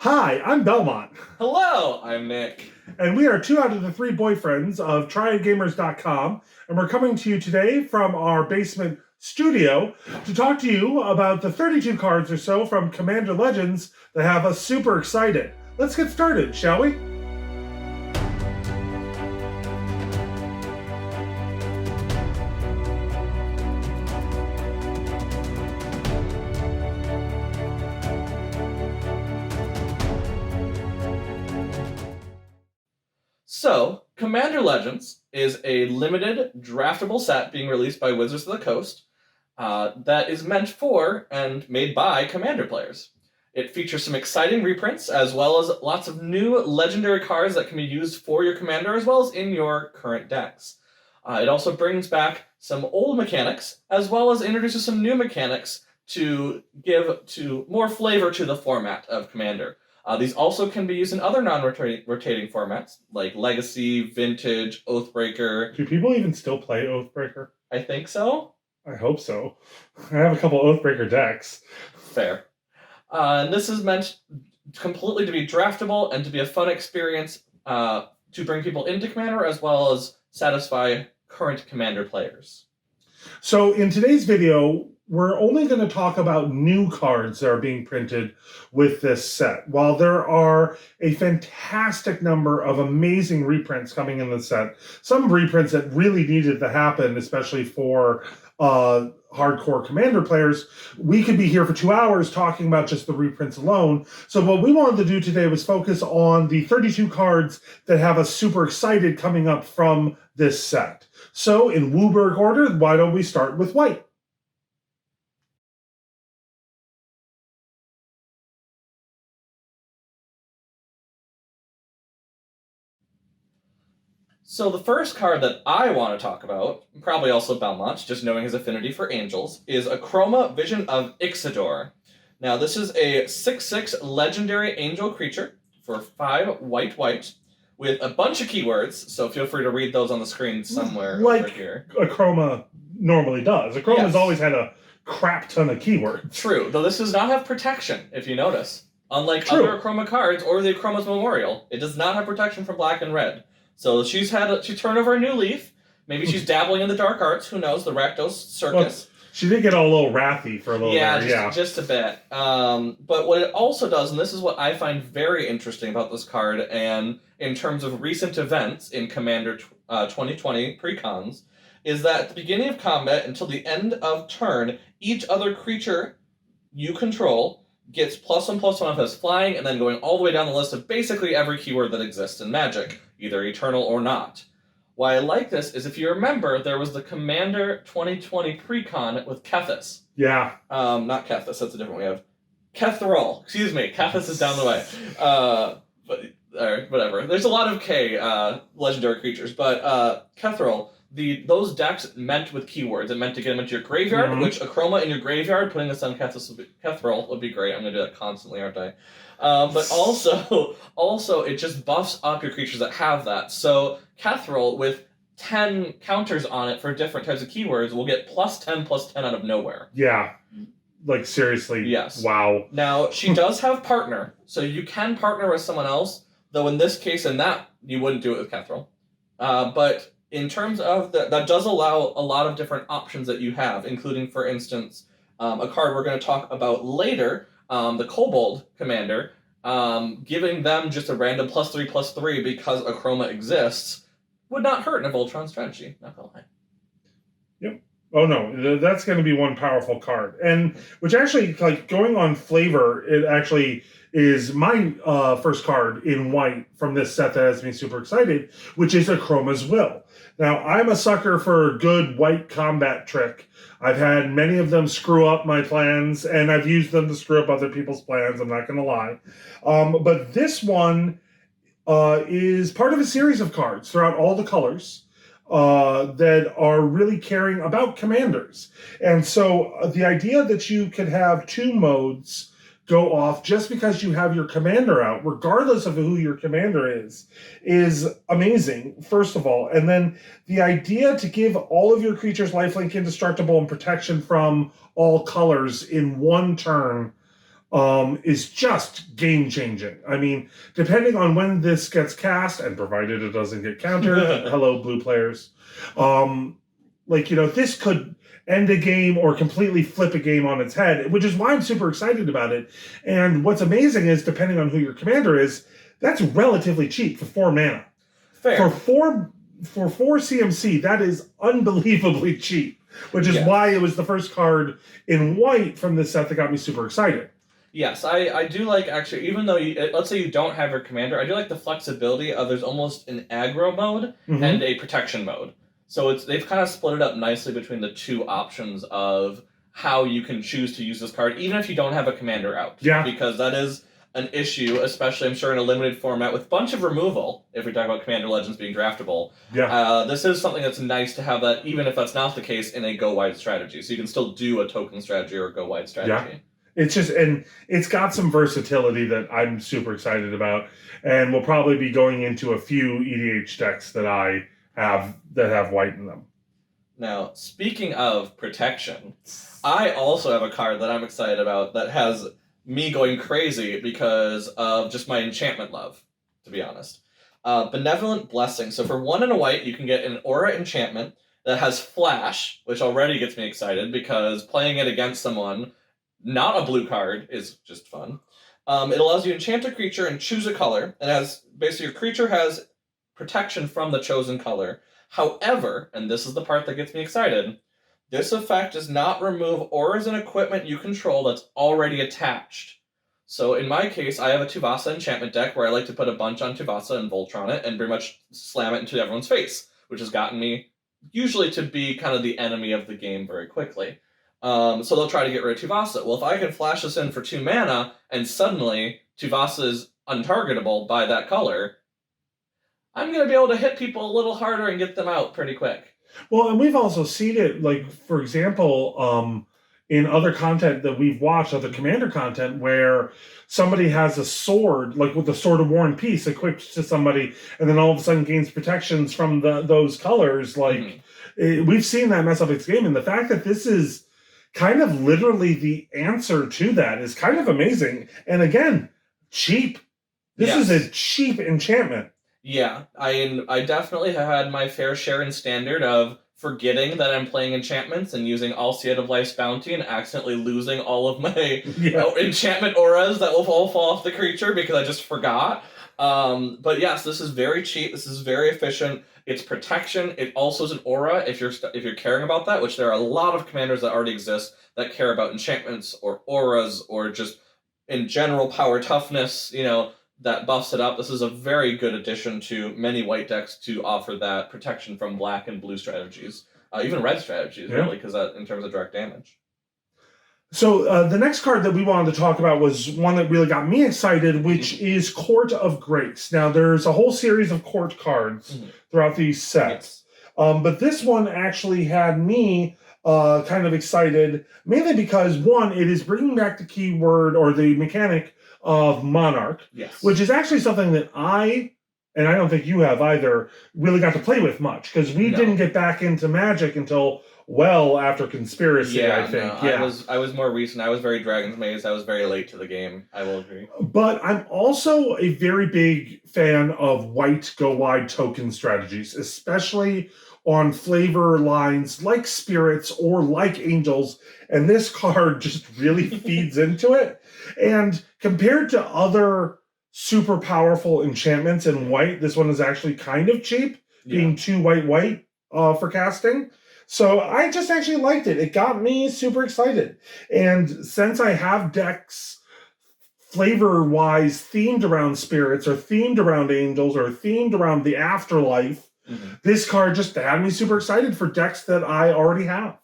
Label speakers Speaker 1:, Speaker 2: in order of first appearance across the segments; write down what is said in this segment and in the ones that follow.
Speaker 1: Hi, I'm Belmont,
Speaker 2: Hello, I'm Nick.
Speaker 1: and we are two out of the three boyfriends of TriadGaymers.com, and we're coming to you today from our basement studio to talk to you about the 32 cards or so from Commander Legends that have us super excited. Let's get started, shall we?
Speaker 2: So, Commander Legends is a limited, draftable set being released by Wizards of the Coast that is meant for and made by Commander players. It features some exciting reprints, as well as lots of new legendary cards that can be used for your Commander, as well as in your current decks. It also brings back some old mechanics, as well as introduces some new mechanics to give more flavor to the format of Commander. These also can be used in other non-rotating formats, like Legacy, Vintage, Oathbreaker.
Speaker 1: Do people even still play Oathbreaker?
Speaker 2: I think so.
Speaker 1: I hope so. I have a couple Oathbreaker decks.
Speaker 2: Fair. And this is meant completely to be draftable and to be a fun experience to bring people into Commander, as well as satisfy current Commander players.
Speaker 1: So in today's video, we're only going to talk about new cards that are being printed with this set. While there are a fantastic number of amazing reprints coming in the set, some reprints that really needed to happen, especially for hardcore Commander players, we could be here for 2 hours talking about just the reprints alone. So what we wanted to do today was focus on the 32 cards that have us super excited coming up from this set. So in Wooburg order, why don't we start with white?
Speaker 2: So the first card that I want to talk about, probably also Belmont, just knowing his affinity for angels, is Achroma Vision of Ixidor. Now this is a 6/6 legendary angel creature for 5 white with a bunch of keywords, so feel free to read those on the screen somewhere over here.
Speaker 1: Achroma normally does. Achroma's always had a crap ton of keywords.
Speaker 2: True, though this does not have protection, if you notice. Unlike other Achroma cards or the Achroma's Memorial, it does not have protection from black and red. So she turned over a new leaf. Maybe she's dabbling in the dark arts. Who knows? The Rakdos Circus.
Speaker 1: Well, she did get a little wrathy for a little bit.
Speaker 2: Just a bit. But what it also does, and this is what I find very interesting about this card, and in terms of recent events in Commander 2020 pre-cons, is that at the beginning of combat until the end of turn, each other creature you control gets +1/+1 if it's flying, and then going all the way down the list of basically every keyword that exists in Magic, either eternal or not. Why I like this is, if you remember, there was the Commander 2020 pre-con with Kethis.
Speaker 1: Yeah.
Speaker 2: Not Kethis, that's a different way of... Kethrol, excuse me, Kethis is down the way. But whatever. There's a lot of K legendary creatures, but Kethrol, those decks meant with keywords. It meant to get them into your graveyard, which Achroma in your graveyard, putting this on Kethrol would be great. I'm going to do that constantly, aren't I? But also, it just buffs up your creatures that have that. So Kethrol, with 10 counters on it for different types of keywords, will get +10/+10 out of nowhere.
Speaker 1: Yeah. Like, seriously.
Speaker 2: Yes.
Speaker 1: Wow.
Speaker 2: Now, she does have partner, so you can partner with someone else, though in this case, you wouldn't do it with Kethrol. But in terms of that does allow a lot of different options that you have, including, for instance, a card we're going to talk about later, the Kobold Commander, giving them just a random +3/+3 because Achroma exists would not hurt in a Voltron strategy, not gonna lie.
Speaker 1: Yep. Oh no, that's going to be one powerful card. And which actually, like, going on flavor, it actually is my first card in white from this set that has me super excited, which is Achroma's Will. Now, I'm a sucker for a good white combat trick. I've had many of them screw up my plans, and I've used them to screw up other people's plans, I'm not going to lie. But this one is part of a series of cards throughout all the colors that are really caring about commanders. And so the idea that you could have 2 modes go off just because you have your commander out, regardless of who your commander is amazing, first of all. And then the idea to give all of your creatures lifelink, indestructible, and protection from all colors in one turn is just game changing. I mean, depending on when this gets cast, and provided it doesn't get countered, hello, blue players, this could end a game or completely flip a game on its head, which is why I'm super excited about it. And what's amazing is, depending on who your commander is, that's relatively cheap for 4 mana.
Speaker 2: Fair.
Speaker 1: For 4 CMC, that is unbelievably cheap, which is why it was the first card in white from this set that got me super excited.
Speaker 2: Yes, I do like, actually, even though, let's say you don't have your commander, I do like the flexibility of there's almost an aggro mode and a protection mode. So they've kind of split it up nicely between the two options of how you can choose to use this card, even if you don't have a commander out.
Speaker 1: Yeah.
Speaker 2: Because that is an issue, especially, I'm sure, in a limited format with a bunch of removal, if we talk about Commander Legends being draftable.
Speaker 1: Yeah.
Speaker 2: This is something that's nice to have that, even if that's not the case, in a go-wide strategy. So you can still do a token strategy or a go-wide strategy.
Speaker 1: Yeah. It's just, and it's got some versatility that I'm super excited about, and we'll probably be going into a few EDH decks that I have that have white in them.
Speaker 2: Now, speaking of protection, I also have a card that I'm excited about that has me going crazy because of just my enchantment love, to be honest. Benevolent Blessing. So for 1 and a white, you can get an aura enchantment that has flash, which already gets me excited because playing it against someone, not a blue card, is just fun. It allows you to enchant a creature and choose a color, and has basically your creature has protection from the chosen color. However, and this is the part that gets me excited, this effect does not remove auras and equipment you control that's already attached. So in my case, I have a Tuvasa enchantment deck where I like to put a bunch on Tuvasa and Voltron it and pretty much slam it into everyone's face, which has gotten me usually to be kind of the enemy of the game very quickly. So they'll try to get rid of Tuvasa. Well, if I can flash this in for 2 mana, and suddenly Tuvasa is untargetable by that color, I'm going to be able to hit people a little harder and get them out pretty quick.
Speaker 1: Well, and we've also seen it, like, for example, in other content that we've watched, other Commander content, where somebody has a sword, like with the Sword of War and Peace, equipped to somebody, and then all of a sudden gains protections from those colors. Like, we've seen that mess up its game, and the fact that this is kind of literally the answer to that is kind of amazing. And again, cheap. This is a cheap enchantment.
Speaker 2: Yeah, I definitely have had my fair share in Standard of forgetting that I'm playing enchantments and using Alseid of Life's Bounty and accidentally losing all of my enchantment auras that will all fall off the creature because I just forgot. But yes, this is very cheap. This is very efficient. It's protection. It also is an aura if you're caring about that, which there are a lot of commanders that already exist that care about enchantments or auras or just in general power toughness, that buffs it up. This is a very good addition to many white decks to offer that protection from black and blue strategies, even red strategies, really, because that in terms of direct damage.
Speaker 1: So the next card that we wanted to talk about was one that really got me excited, which is Court of Grace. Now, there's a whole series of court cards throughout these sets, but this one actually had me kind of excited, mainly because, one, it is bringing back the keyword or the mechanic of Monarch, which is actually something that I, and I don't think you have either, really got to play with much, because we didn't get back into Magic until well after Conspiracy, I think.
Speaker 2: I was more recent. I was very Dragon's Maze. I was very late to the game. I will agree.
Speaker 1: But I'm also a very big fan of white go-wide token strategies, especially on flavor lines like Spirits or like Angels, and this card just really feeds into it. And compared to other super powerful enchantments in white, this one is actually kind of cheap, being 2 white for casting. So I just actually liked it. It got me super excited. And since I have decks flavor-wise themed around Spirits or themed around Angels or themed around the Afterlife, this card just had me super excited for decks that I already have.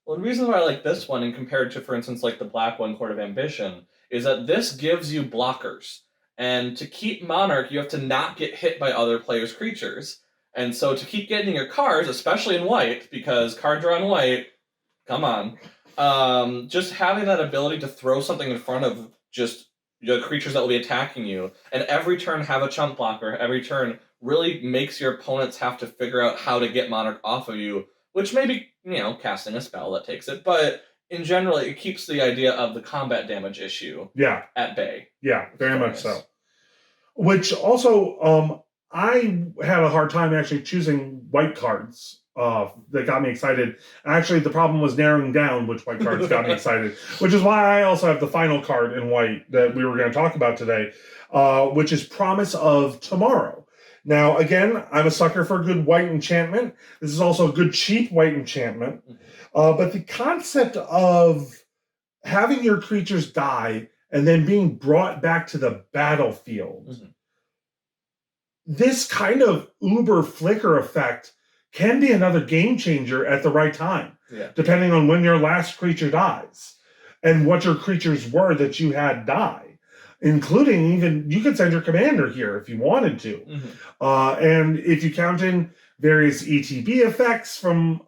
Speaker 2: Well, the reason why I like this one, and compared to, for instance, like the black one, Court of Ambition, is that this gives you blockers. And to keep Monarch, you have to not get hit by other players' creatures. And so to keep getting your cards, especially in white, because card draw in white, come on, just having that ability to throw something in front of just the creatures that will be attacking you, and every turn have a chump blocker, every turn really makes your opponents have to figure out how to get Monarch off of you, which may be, casting a spell that takes it, but in general, it keeps the idea of the combat damage issue at bay.
Speaker 1: Yeah, very much so. Which also, I had a hard time actually choosing white cards that got me excited. Actually, the problem was narrowing down which white cards got me excited, which is why I also have the final card in white that we were going to talk about today, which is Promise of Tomorrow. Now, again, I'm a sucker for a good white enchantment. This is also a good cheap white enchantment. But the concept of having your creatures die and then being brought back to the battlefield. Mm-hmm. This kind of uber flicker effect can be another game changer at the right time, depending on when your last creature dies and what your creatures were that you had die, including even, you could send your commander here if you wanted to. Mm-hmm. And if you count in various ETB effects from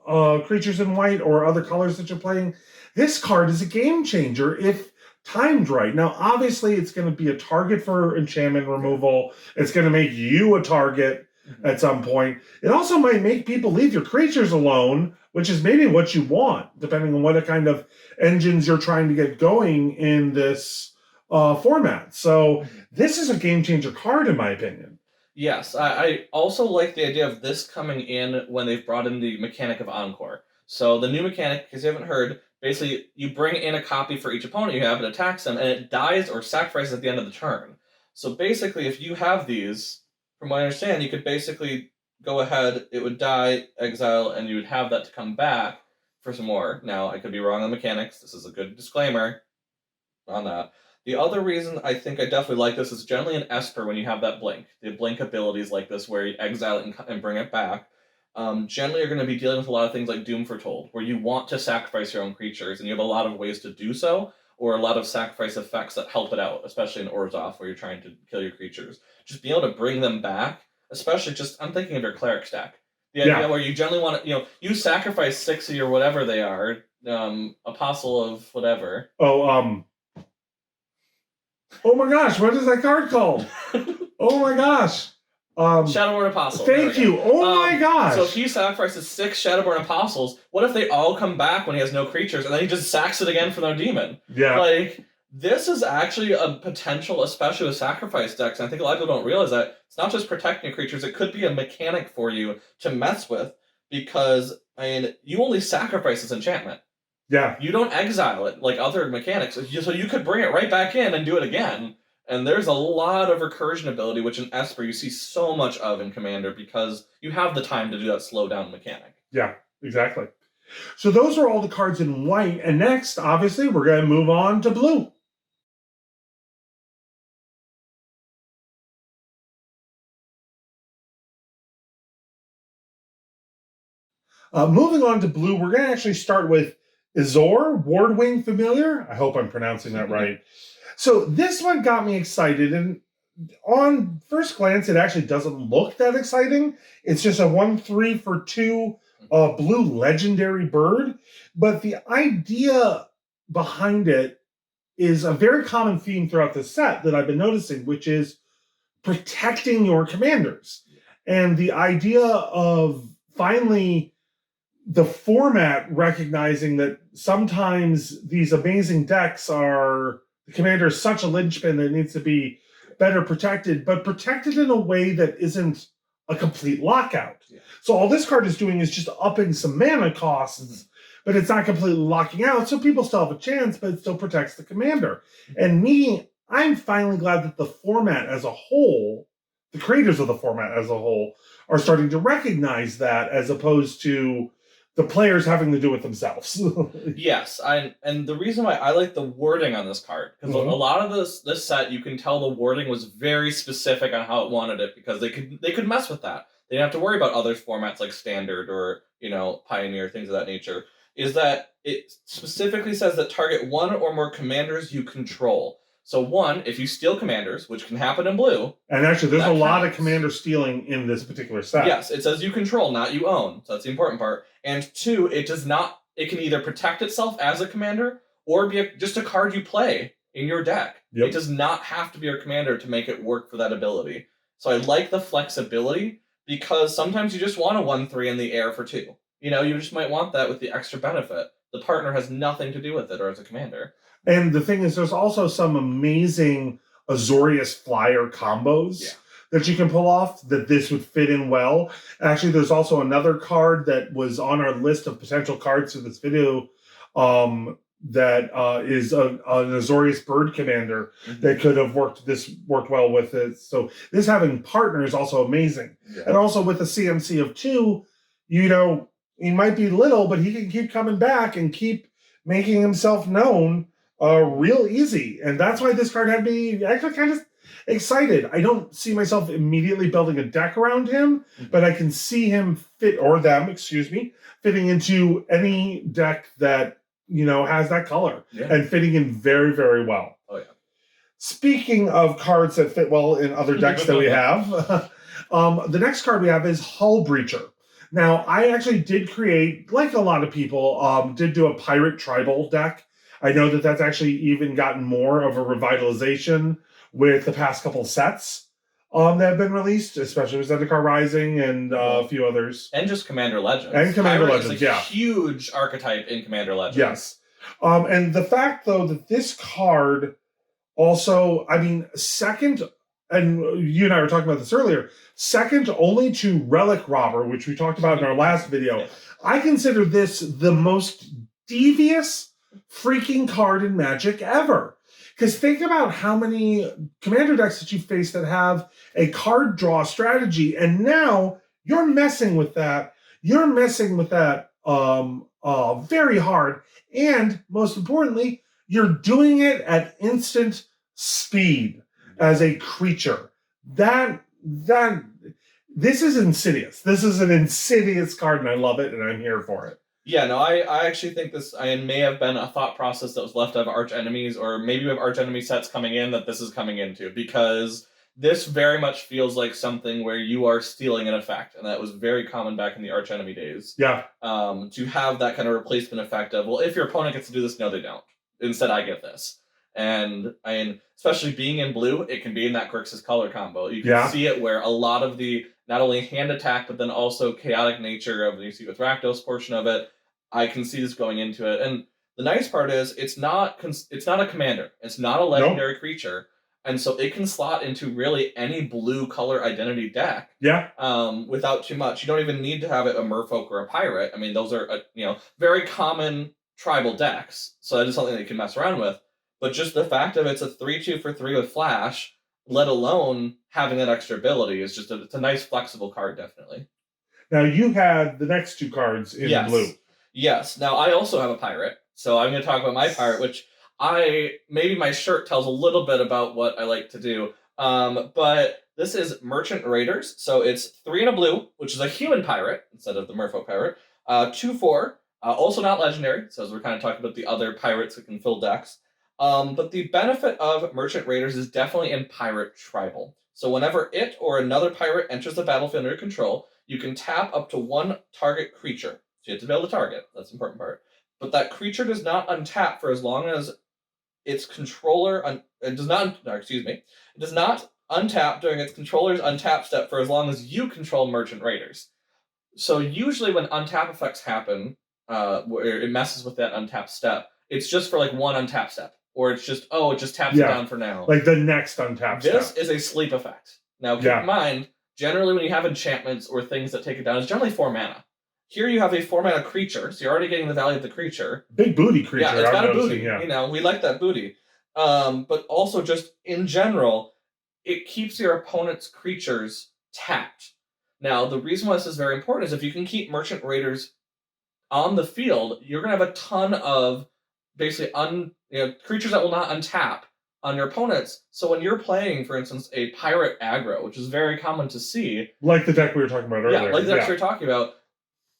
Speaker 1: creatures in white or other colors that you're playing, this card is a game changer if timed right. Now, obviously, it's going to be a target for enchantment removal. It's going to make you a target at some point. It also might make people leave your creatures alone, which is maybe what you want, depending on what kind of engines you're trying to get going in this format. So this is a game changer card, in my opinion.
Speaker 2: Yes, I also like the idea of this coming in when they've brought in the mechanic of Encore. So the new mechanic, because you haven't heard, basically you bring in a copy for each opponent you have, it attacks them, and it dies or sacrifices at the end of the turn. So basically, if you have these, from what I understand, you could basically go ahead, it would die, exile, and you would have that to come back for some more. Now, I could be wrong on the mechanics. This is a good disclaimer on that. The other reason I think I definitely like this is generally in Esper when you have that blink. The blink abilities like this where you exile it and bring it back. Generally, you're going to be dealing with a lot of things like Doom Foretold, where you want to sacrifice your own creatures, and you have a lot of ways to do so, or a lot of sacrifice effects that help it out, especially in Orzhov, where you're trying to kill your creatures. Just being able to bring them back, especially I'm thinking of your cleric stack. The idea where you generally want to, you sacrifice 6 of your whatever they are, Apostle of whatever.
Speaker 1: Oh my gosh, what is that card called? Oh my gosh.
Speaker 2: Shadowborn Apostle.
Speaker 1: Thank you. Oh my gosh.
Speaker 2: So if he sacrifices 6 Shadowborn Apostles, what if they all come back when he has no creatures and then he just sacks it again for no demon?
Speaker 1: Yeah.
Speaker 2: Like, this is actually a potential, especially with sacrifice decks, and I think a lot of people don't realize that it's not just protecting your creatures, it could be a mechanic for you to mess with, because, you only sacrifice this enchantment.
Speaker 1: Yeah.
Speaker 2: You don't exile it like other mechanics, so you could bring it right back in and do it again. And there's a lot of recursion ability, which in Esper you see so much of in Commander because you have the time to do that slow down mechanic.
Speaker 1: Yeah, exactly. So those are all the cards in white. And next, obviously, we're going to move on to blue. Moving on to blue, we're going to actually start with Azor, Wardwing Familiar. I hope I'm pronouncing that right. So this one got me excited, and on first glance, it actually doesn't look that exciting. It's just a 1/3 for 2 blue legendary bird, but the idea behind it is a very common theme throughout the set that I've been noticing, which is protecting your commanders. And the idea of finally the format recognizing that sometimes these amazing decks are... The commander is such a linchpin that it needs to be better protected, but protected in a way that isn't a complete lockout. Yeah. So all this card is doing is just upping some mana costs, but it's not completely locking out, so people still have a chance, but it still protects the commander. And I'm finally glad that the format as a whole, the creators of the format as a whole, are starting to recognize that as opposed to the players having to do it themselves.
Speaker 2: Yes, and the reason why I like the wording on this card, because a lot of this set, you can tell the wording was very specific on how it wanted it, because they could mess with that. They didn't have to worry about other formats like Standard or Pioneer, things of that nature. Is that it specifically says that target 1 or more commanders you control. So 1, if you steal commanders, which can happen in blue.
Speaker 1: And actually, there's a lot of commander stealing in this particular set.
Speaker 2: Yes, it says you control, not you own. So that's the important part. And 2, it can either protect itself as a commander or be just a card you play in your deck. Yep. It does not have to be your commander to make it work for that ability. So I like the flexibility, because sometimes you just want a 1/3 in the air for 2. You just might want that with the extra benefit. The partner has nothing to do with it, or as a commander.
Speaker 1: And the thing is, there's also some amazing Azorius flyer combos that you can pull off that this would fit in well. Actually, there's also another card that was on our list of potential cards for this video that is an Azorius bird commander that could have worked well with it. So this having partner is also amazing. Yeah. And also with a CMC of 2, you know, he might be little, but he can keep coming back and keep making himself known real easy. And that's why this card had me actually kind of excited. I don't see myself immediately building a deck around him, but I can see him fitting into any deck that, you know, has that color and fitting in very, very well.
Speaker 2: Oh, yeah.
Speaker 1: Speaking of cards that fit well in other decks that we have, the next card we have is Hull Breacher. Now, I actually did create, like a lot of people, did do a Pirate Tribal deck. I know that that's actually even gotten more of a revitalization with the past couple sets that have been released, especially with Zendikar Rising and a few others.
Speaker 2: And just Commander Legends.
Speaker 1: And Commander
Speaker 2: Pirate
Speaker 1: Legends,
Speaker 2: is a huge archetype in Commander Legends.
Speaker 1: Yes. And the fact, though, that this card also, I mean, second, and you and I were talking about this earlier, second only to Relic Robber, which we talked about in our last video. I consider this the most devious freaking card in Magic ever. Because think about how many commander decks that you face that have a card draw strategy, and now you're messing with that. You're messing with that very hard, and most importantly, you're doing it at instant speed as a creature. This is insidious. This is an insidious card, and I love it, and I'm here for it.
Speaker 2: Yeah, no, I actually think this may have been a thought process that was left out of Arch Enemies, or maybe we have Arch Enemy sets coming in that this is coming into, because this very much feels like something where you are stealing an effect, and that was very common back in the Arch Enemy days.
Speaker 1: Yeah.
Speaker 2: To have that kind of replacement effect of, well, if your opponent gets to do this, no, they don't. Instead, I get this. And I mean, especially being in blue, it can be in that Grixis color combo. You can see it where a lot of the not only hand attack, but then also chaotic nature of, you see with Rakdos portion of it, I can see this going into it. And the nice part is it's not a commander. It's not a legendary creature. And so it can slot into really any blue color identity deck.
Speaker 1: Yeah.
Speaker 2: Without too much. You don't even need to have it a merfolk or a pirate. I mean, those are very common tribal decks. So that is something that you can mess around with. But just the fact of it's a 3/2 for 3 with flash, let alone having that extra ability, is just it's a nice flexible card, definitely.
Speaker 1: Now you had the next 2 cards in blue.
Speaker 2: Yes. Now, I also have a pirate, so I'm going to talk about my pirate, which maybe my shirt tells a little bit about what I like to do. But this is Merchant Raiders, so it's 3 and a blue, which is a human pirate instead of the merfolk pirate. 2/4, also not legendary, so as we're kind of talking about the other pirates that can fill decks. But the benefit of Merchant Raiders is definitely in Pirate Tribal. So whenever it or another pirate enters the battlefield under control, you can tap up to 1 target creature. So you have to be able to target. That's the important part. But that creature does not untap for as long as its controller... It does not untap during its controller's untap step for as long as you control Merchant Raiders. So usually when untap effects happen, where it messes with that untap step, it's just for like 1 untap step. Or it's just, it just taps it down for now.
Speaker 1: Like the next untap step.
Speaker 2: This is a sleep effect. Now keep in mind, generally when you have enchantments or things that take it down, it's generally 4 mana. Here you have a 4 mana creature, so you're already getting the value of the creature.
Speaker 1: Big booty creature.
Speaker 2: Yeah, it's got a booty. Yeah. We like that booty. But also just in general, it keeps your opponent's creatures tapped. Now, the reason why this is very important is if you can keep Merchant Raiders on the field, you're going to have a ton of basically creatures that will not untap on your opponents. So when you're playing, for instance, a pirate aggro, which is very common to see,
Speaker 1: like the deck we were talking about earlier.
Speaker 2: Yeah, like the deck we were talking about,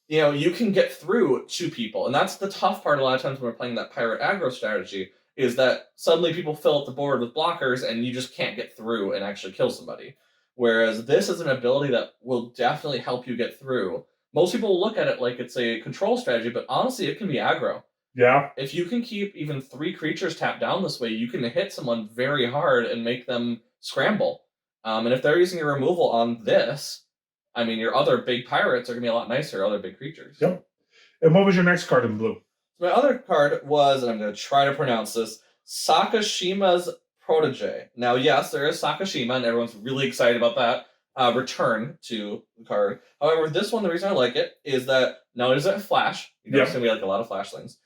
Speaker 2: you can get through to people. And that's the tough part a lot of times when we're playing that pirate aggro strategy, is that suddenly people fill up the board with blockers and you just can't get through and actually kill somebody. Whereas this is an ability that will definitely help you get through. Most people will look at it like it's a control strategy, but honestly, it can be aggro.
Speaker 1: Yeah.
Speaker 2: If you can keep even 3 creatures tapped down this way, you can hit someone very hard and make them scramble. And if they're using your removal on this, I mean, your other big pirates are going to be a lot nicer, other big creatures.
Speaker 1: Yep. And what was your next card in blue?
Speaker 2: So my other card was, and I'm going to try to pronounce this, Sakashima's Protege. Now, yes, there is Sakashima, and everyone's really excited about that return to the card. However, this one, the reason I like it is that not only does it have Flash, you know, it's going to be like a lot of Flash things.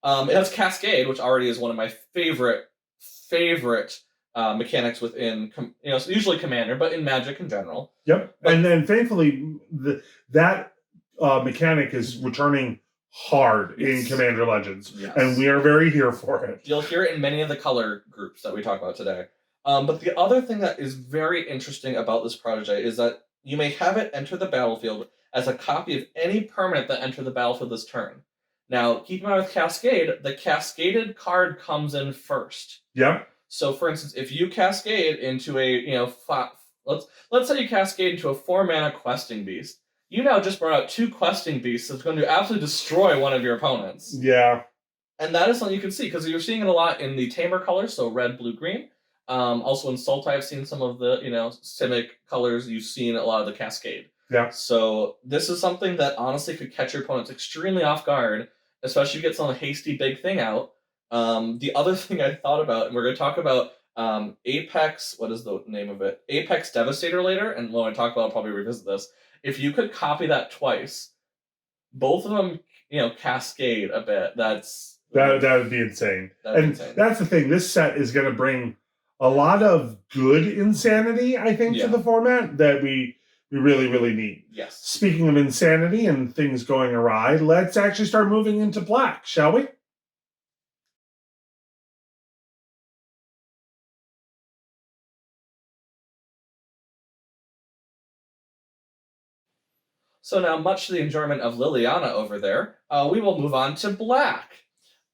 Speaker 2: It has Cascade, which already is one of my favorite mechanics within, usually Commander, but in Magic in general.
Speaker 1: Yep. And then thankfully, that mechanic is returning hard in Commander Legends. Yes. And we are very here for it.
Speaker 2: You'll hear it in many of the color groups that we talk about today. But the other thing that is very interesting about this protege is that you may have it enter the battlefield as a copy of any permanent that entered the battlefield this turn. Now, keep in mind with Cascade, the Cascaded card comes in first.
Speaker 1: Yep.
Speaker 2: So, for instance, if you Cascade into a, let's say you Cascade into a 4-mana Questing Beast, you now just brought out 2 Questing Beasts that's going to absolutely destroy one of your opponents.
Speaker 1: Yeah.
Speaker 2: And that is something you can see, because you're seeing it a lot in the Tamer colors, so red, blue, green. Also in Sultai, I've seen some of the, Simic colors. You've seen a lot of the Cascade.
Speaker 1: Yeah.
Speaker 2: So this is something that honestly could catch your opponents extremely off guard, especially if you get some hasty big thing out. The other thing I thought about, and we're going to talk about Apex, what is the name of it? Apex Devastator later, and when I talk about it, I'll probably revisit this. If you could copy that twice, both of them, cascade a bit, that
Speaker 1: would be insane. That's the thing. This set is going to bring a lot of good insanity, I think, to the format that we really, really need.
Speaker 2: Yes.
Speaker 1: Speaking of insanity and things going awry, let's actually start moving into black, shall we?
Speaker 2: So now, much to the enjoyment of Liliana over there, we will move on to black.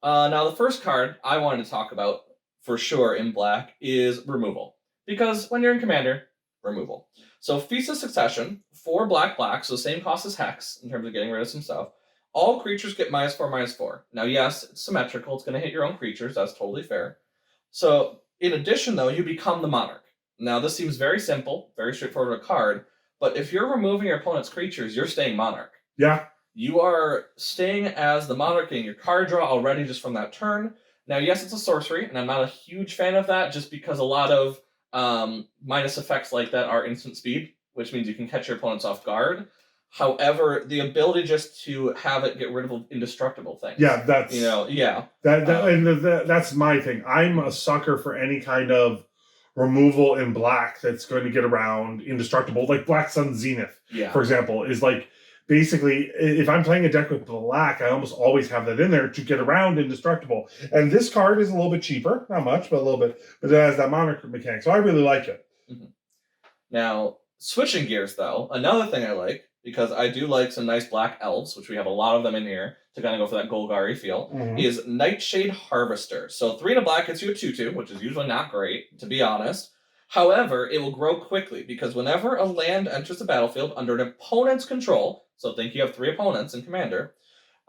Speaker 2: Now, the first card I wanted to talk about, for sure, in black, is removal. Because when you're in Commander, removal. So Feast of Succession, 4 black, so same cost as Hex, in terms of getting rid of some stuff. All creatures get -4/-4. Now, yes, it's symmetrical, it's going to hit your own creatures, that's totally fair. So, in addition, though, you become the Monarch. Now, this seems very simple, very straightforward a card, but if you're removing your opponent's creatures, you're staying Monarch.
Speaker 1: Yeah. You
Speaker 2: are staying as the Monarch, getting your card draw already just from that turn. Now, yes, it's a sorcery, and I'm not a huge fan of that, just because a lot of minus effects like that are instant speed, which means you can catch your opponents off guard. However, the ability just to have it get rid of indestructible things.
Speaker 1: Yeah, that's that's my thing. I'm a sucker for any kind of removal in black that's going to get around indestructible, like Black Sun Zenith, for example, is like basically if I'm playing a deck with black, I almost always have that in there to get around indestructible. And this card is a little bit cheaper, not much, but a little bit, but it has that Monarch mechanic, so I really like it.
Speaker 2: Mm-hmm. Now, switching gears though, another thing I like, because I do like some nice black elves, which we have a lot of them in here to kind of go for that Golgari feel, is Nightshade Harvester. So 3 to black gets you a 2/2, which is usually not great, to be honest. However, it will grow quickly, because whenever a land enters the battlefield under an opponent's control, so think you have 3 opponents in Commander,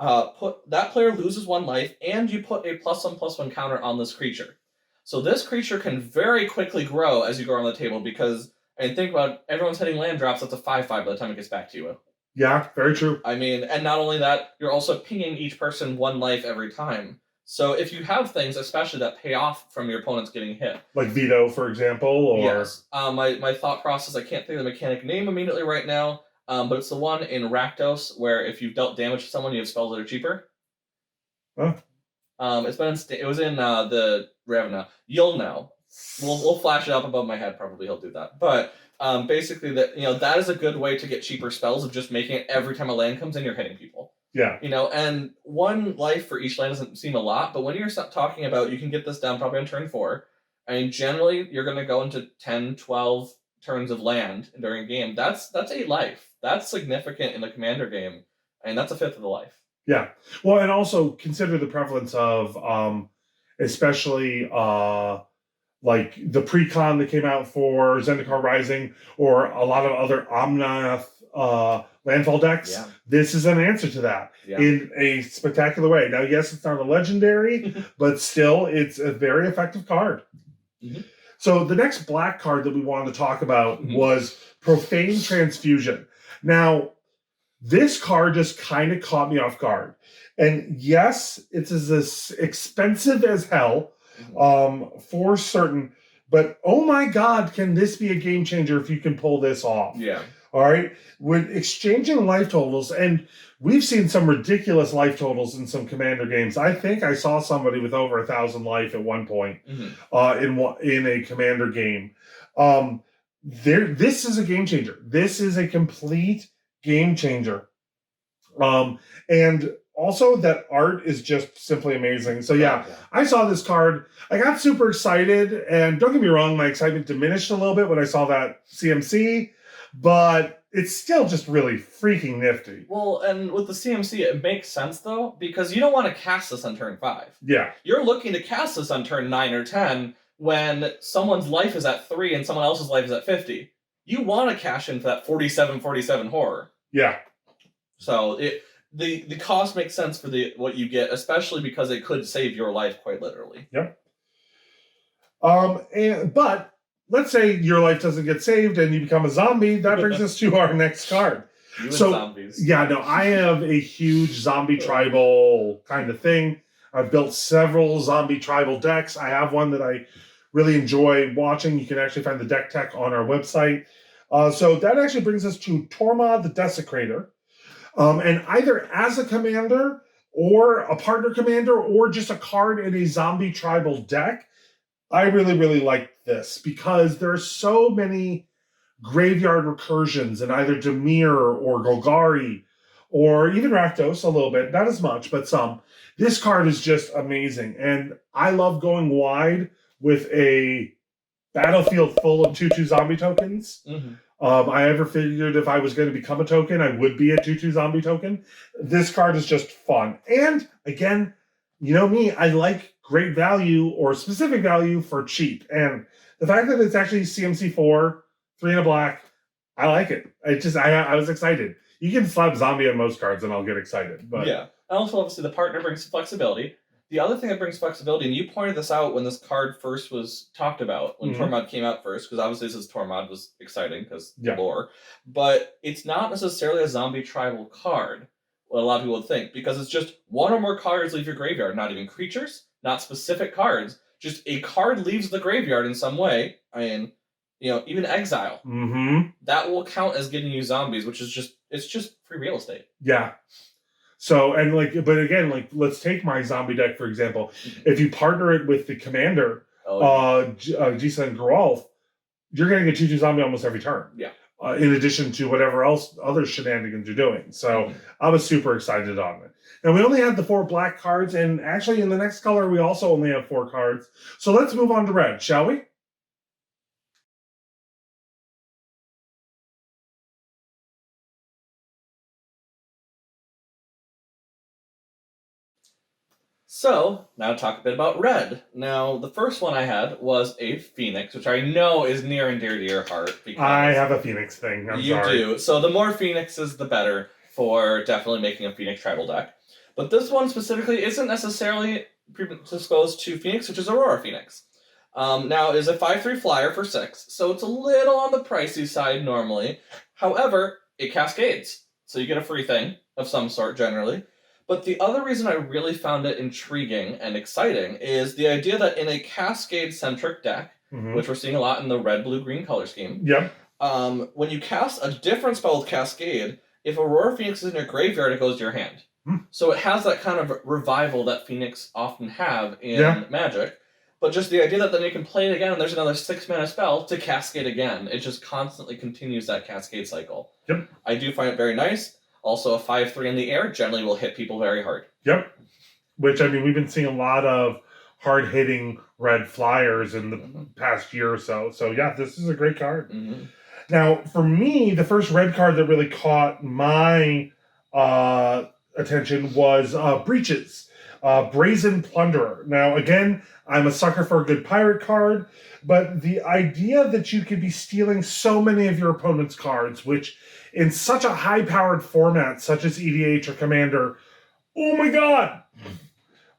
Speaker 2: that player loses 1 life, and you put a +1/+1 counter on this creature. So this creature can very quickly grow as you go around the table, because and think about it, everyone's hitting land drops, that's a 5/5 by the time it gets back to you.
Speaker 1: Yeah, very true.
Speaker 2: I mean, and not only that, you're also pinging each person 1 life every time. So if you have things, especially that pay off from your opponents getting hit.
Speaker 1: Like Veto, for example, or...
Speaker 2: Yes. My thought process, I can't think of the mechanic name immediately right now, but it's the one in Rakdos where if you've dealt damage to someone, you have spells that are cheaper.
Speaker 1: Huh?
Speaker 2: It was in the Ravna. You'll know. We'll flash it up above my head. Probably he'll do that. But basically, that is a good way to get cheaper spells of just making it every time a land comes in, you're hitting people.
Speaker 1: Yeah.
Speaker 2: And 1 life for each land doesn't seem a lot, but when you're talking about you can get this down probably on turn 4, I mean, generally you're going to go into 10, 12 turns of land during a game. That's 8 life. That's significant in the Commander game, and that's a 5th of the life.
Speaker 1: Yeah. Well, and also consider the prevalence of, especially like the pre-con that came out for Zendikar Rising, or a lot of other Omnath landfall decks.
Speaker 2: Yeah.
Speaker 1: This is an answer to that in a spectacular way. Now, yes, it's not a legendary, but still, it's a very effective card. Mm-hmm. So the next black card that we wanted to talk about was Profane Transfusion. Now, This card just kind of caught me off guard. And yes, it's as expensive as hell, for certain. But oh my God, can this be a game changer if you can pull this off?
Speaker 2: Yeah.
Speaker 1: All right. With exchanging life totals, and we've seen some ridiculous life totals in some Commander games. I think I saw somebody with over 1,000 life at one point in a Commander game. This is a game changer. This is a complete game changer. And also that art is just simply amazing. So yeah, I saw this card. I got super excited, and don't get me wrong, my excitement diminished a little bit when I saw that CMC, but it's still just really freaking nifty.
Speaker 2: Well, and with the CMC, it makes sense though, because you don't want to cast this on turn 5.
Speaker 1: Yeah.
Speaker 2: You're looking to cast this on turn 9 or 10 when someone's life is at 3 and someone else's life is at 50. You want to cash in for that 47-47 horror.
Speaker 1: Yeah.
Speaker 2: So the cost makes sense for what you get, especially because it could save your life quite literally.
Speaker 1: Yep. But let's say your life doesn't get saved and you become a zombie. That brings us to our next card.
Speaker 2: You and zombies.
Speaker 1: Yeah, no, I have a huge zombie tribal kind of thing. I've built several zombie tribal decks. I have one that I really enjoy watching. You can actually find the deck tech on our website. So that actually brings us to Tormod the Desecrator. And either as a commander or a partner commander or just a card in a zombie tribal deck, I really, really like this because there are so many graveyard recursions in either Dimir or Golgari or even Rakdos a little bit, not as much, but some. This card is just amazing. And I love going wide with a battlefield full of 2/2 zombie tokens.
Speaker 2: Mm-hmm.
Speaker 1: I ever figured if I was going to become a token, I would be a 2/2 zombie token. This card is just fun. And again, you know me, I like great value or specific value for cheap. And the fact that it's actually CMC4, 3 and a black, I like it. I was excited. You can slap zombie on most cards and I'll get excited. But
Speaker 2: yeah. And also, obviously, the partner brings flexibility. The other thing that brings flexibility, and you pointed this out when this card first was talked about, when Tormod came out first, because obviously this is Tormod was exciting because lore, but it's not necessarily a zombie tribal card, what a lot of people would think, because it's just one or more cards leave your graveyard, not even creatures, not specific cards, just a card leaves the graveyard in some way. I mean, even exile.
Speaker 1: Mm-hmm.
Speaker 2: That will count as getting you zombies, which is just free real estate.
Speaker 1: Yeah. So, and but again, let's take my zombie deck, for example. If you partner it with the commander, Jisa and Geralf, you're going to get 2/2 zombie almost every turn.
Speaker 2: Yeah.
Speaker 1: In addition to whatever else other shenanigans you're doing. So I was super excited on it. Now, we only had the 4 black cards, and actually in the next color, we also only have 4 cards. So let's move on to red, shall we?
Speaker 2: So, now talk a bit about red. Now, the first one I had was a Phoenix, which I know is near and dear to your heart. Because
Speaker 1: I have a Phoenix thing.
Speaker 2: You do. So the more Phoenixes, the better for definitely making a Phoenix tribal deck. But this one specifically isn't necessarily predisposed to Phoenix, which is Aurora Phoenix. Now, is a 5/3 flyer for 6, so it's a little on the pricey side normally. However, it cascades, so you get a free thing of some sort generally. But the other reason I really found it intriguing and exciting is the idea that in a cascade-centric deck, which we're seeing a lot in the red, blue, green color scheme, when you cast a different spell with Cascade, if Aurora Phoenix is in your graveyard, it goes to your hand. So it has that kind of revival that Phoenix often have in Magic. But just the idea that then you can play it again and there's another 6-mana spell to Cascade again. It just constantly continues that Cascade cycle. I do find it very nice. Also, a 5/3 in the air generally will hit people very hard.
Speaker 1: Which, I mean, we've been seeing a lot of hard-hitting red flyers in the past year or so. So, yeah, this is a great card. Now, for me, the first red card that really caught my attention was Breaches, Brazen Plunderer. Now, again, I'm a sucker for a good pirate card, but the idea that you could be stealing so many of your opponent's cards, which in such a high-powered format, such as EDH or Commander, oh my god!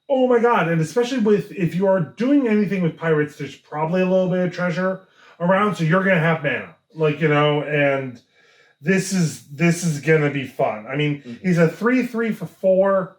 Speaker 1: Oh my god! And especially if you are doing anything with pirates, there's probably a little bit of treasure around, so you're going to have mana. And this is gonna be fun. I mean, he's a 3/3 for 4.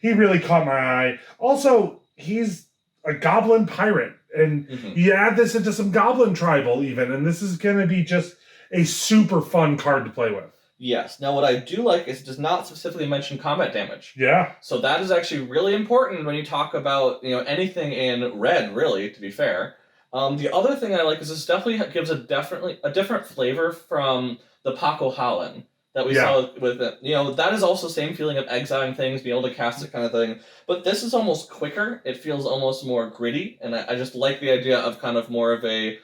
Speaker 1: He really caught my eye. Also, he's a goblin pirate, and you add this into some goblin tribal even, and this is gonna be just a super fun card to play with.
Speaker 2: Yes. Now, what I do like is it does not specifically mention combat damage.
Speaker 1: Yeah.
Speaker 2: So that is actually really important when you talk about anything in red. Really, to be fair. The other thing I like is this definitely gives a different flavor from the Paco Holland that we saw with it. That is also the same feeling of exiling things, being able to cast it kind of thing. But this is almost quicker. It feels almost more gritty, and I just like the idea of kind of more of a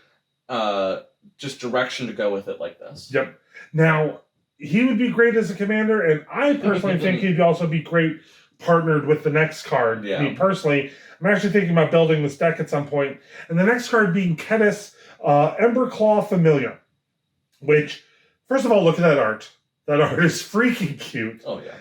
Speaker 2: just direction to go with it like this.
Speaker 1: Yep. Now, he would be great as a commander, and I personally think he'd also be great partnered with the next card.
Speaker 2: Yeah.
Speaker 1: Me personally, I'm actually thinking about building this deck at some point, and the next card being Kedis Emberclaw Familiar, which, first of all, look at that art. That art is freaking cute.
Speaker 2: Oh, yeah.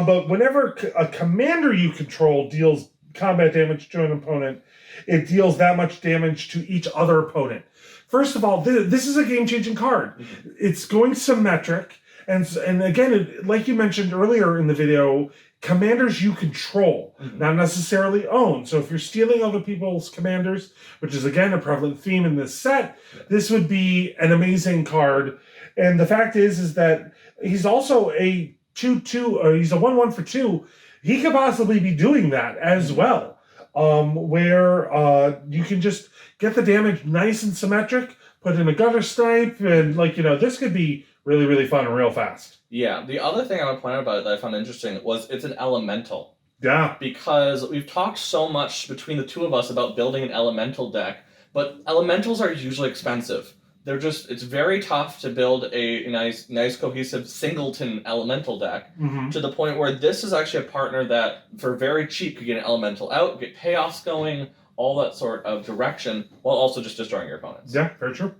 Speaker 1: But whenever a commander you control deals combat damage to an opponent, it deals that much damage to each other opponent. First of all, this is a game-changing card. It's going symmetric, and again, like you mentioned earlier in the video, commanders you control, not necessarily own. So if you're stealing other people's commanders, which is again a prevalent theme in this set, this would be an amazing card. And the fact is that he's also a 2/2, he's a 1/1 for 2. He could possibly be doing that as well, where you can just get the damage nice and symmetric, put in a gutter snipe, and this could be really, really fun and real fast.
Speaker 2: Yeah, the other thing I would point out about it that I found interesting was it's an elemental.
Speaker 1: Yeah.
Speaker 2: Because we've talked so much between the two of us about building an elemental deck, but elementals are usually expensive. It's very tough to build a nice cohesive singleton elemental deck to the point where this is actually a partner that for very cheap you get an elemental out, get payoffs going, all that sort of direction, while also just destroying your opponents.
Speaker 1: Yeah, very true.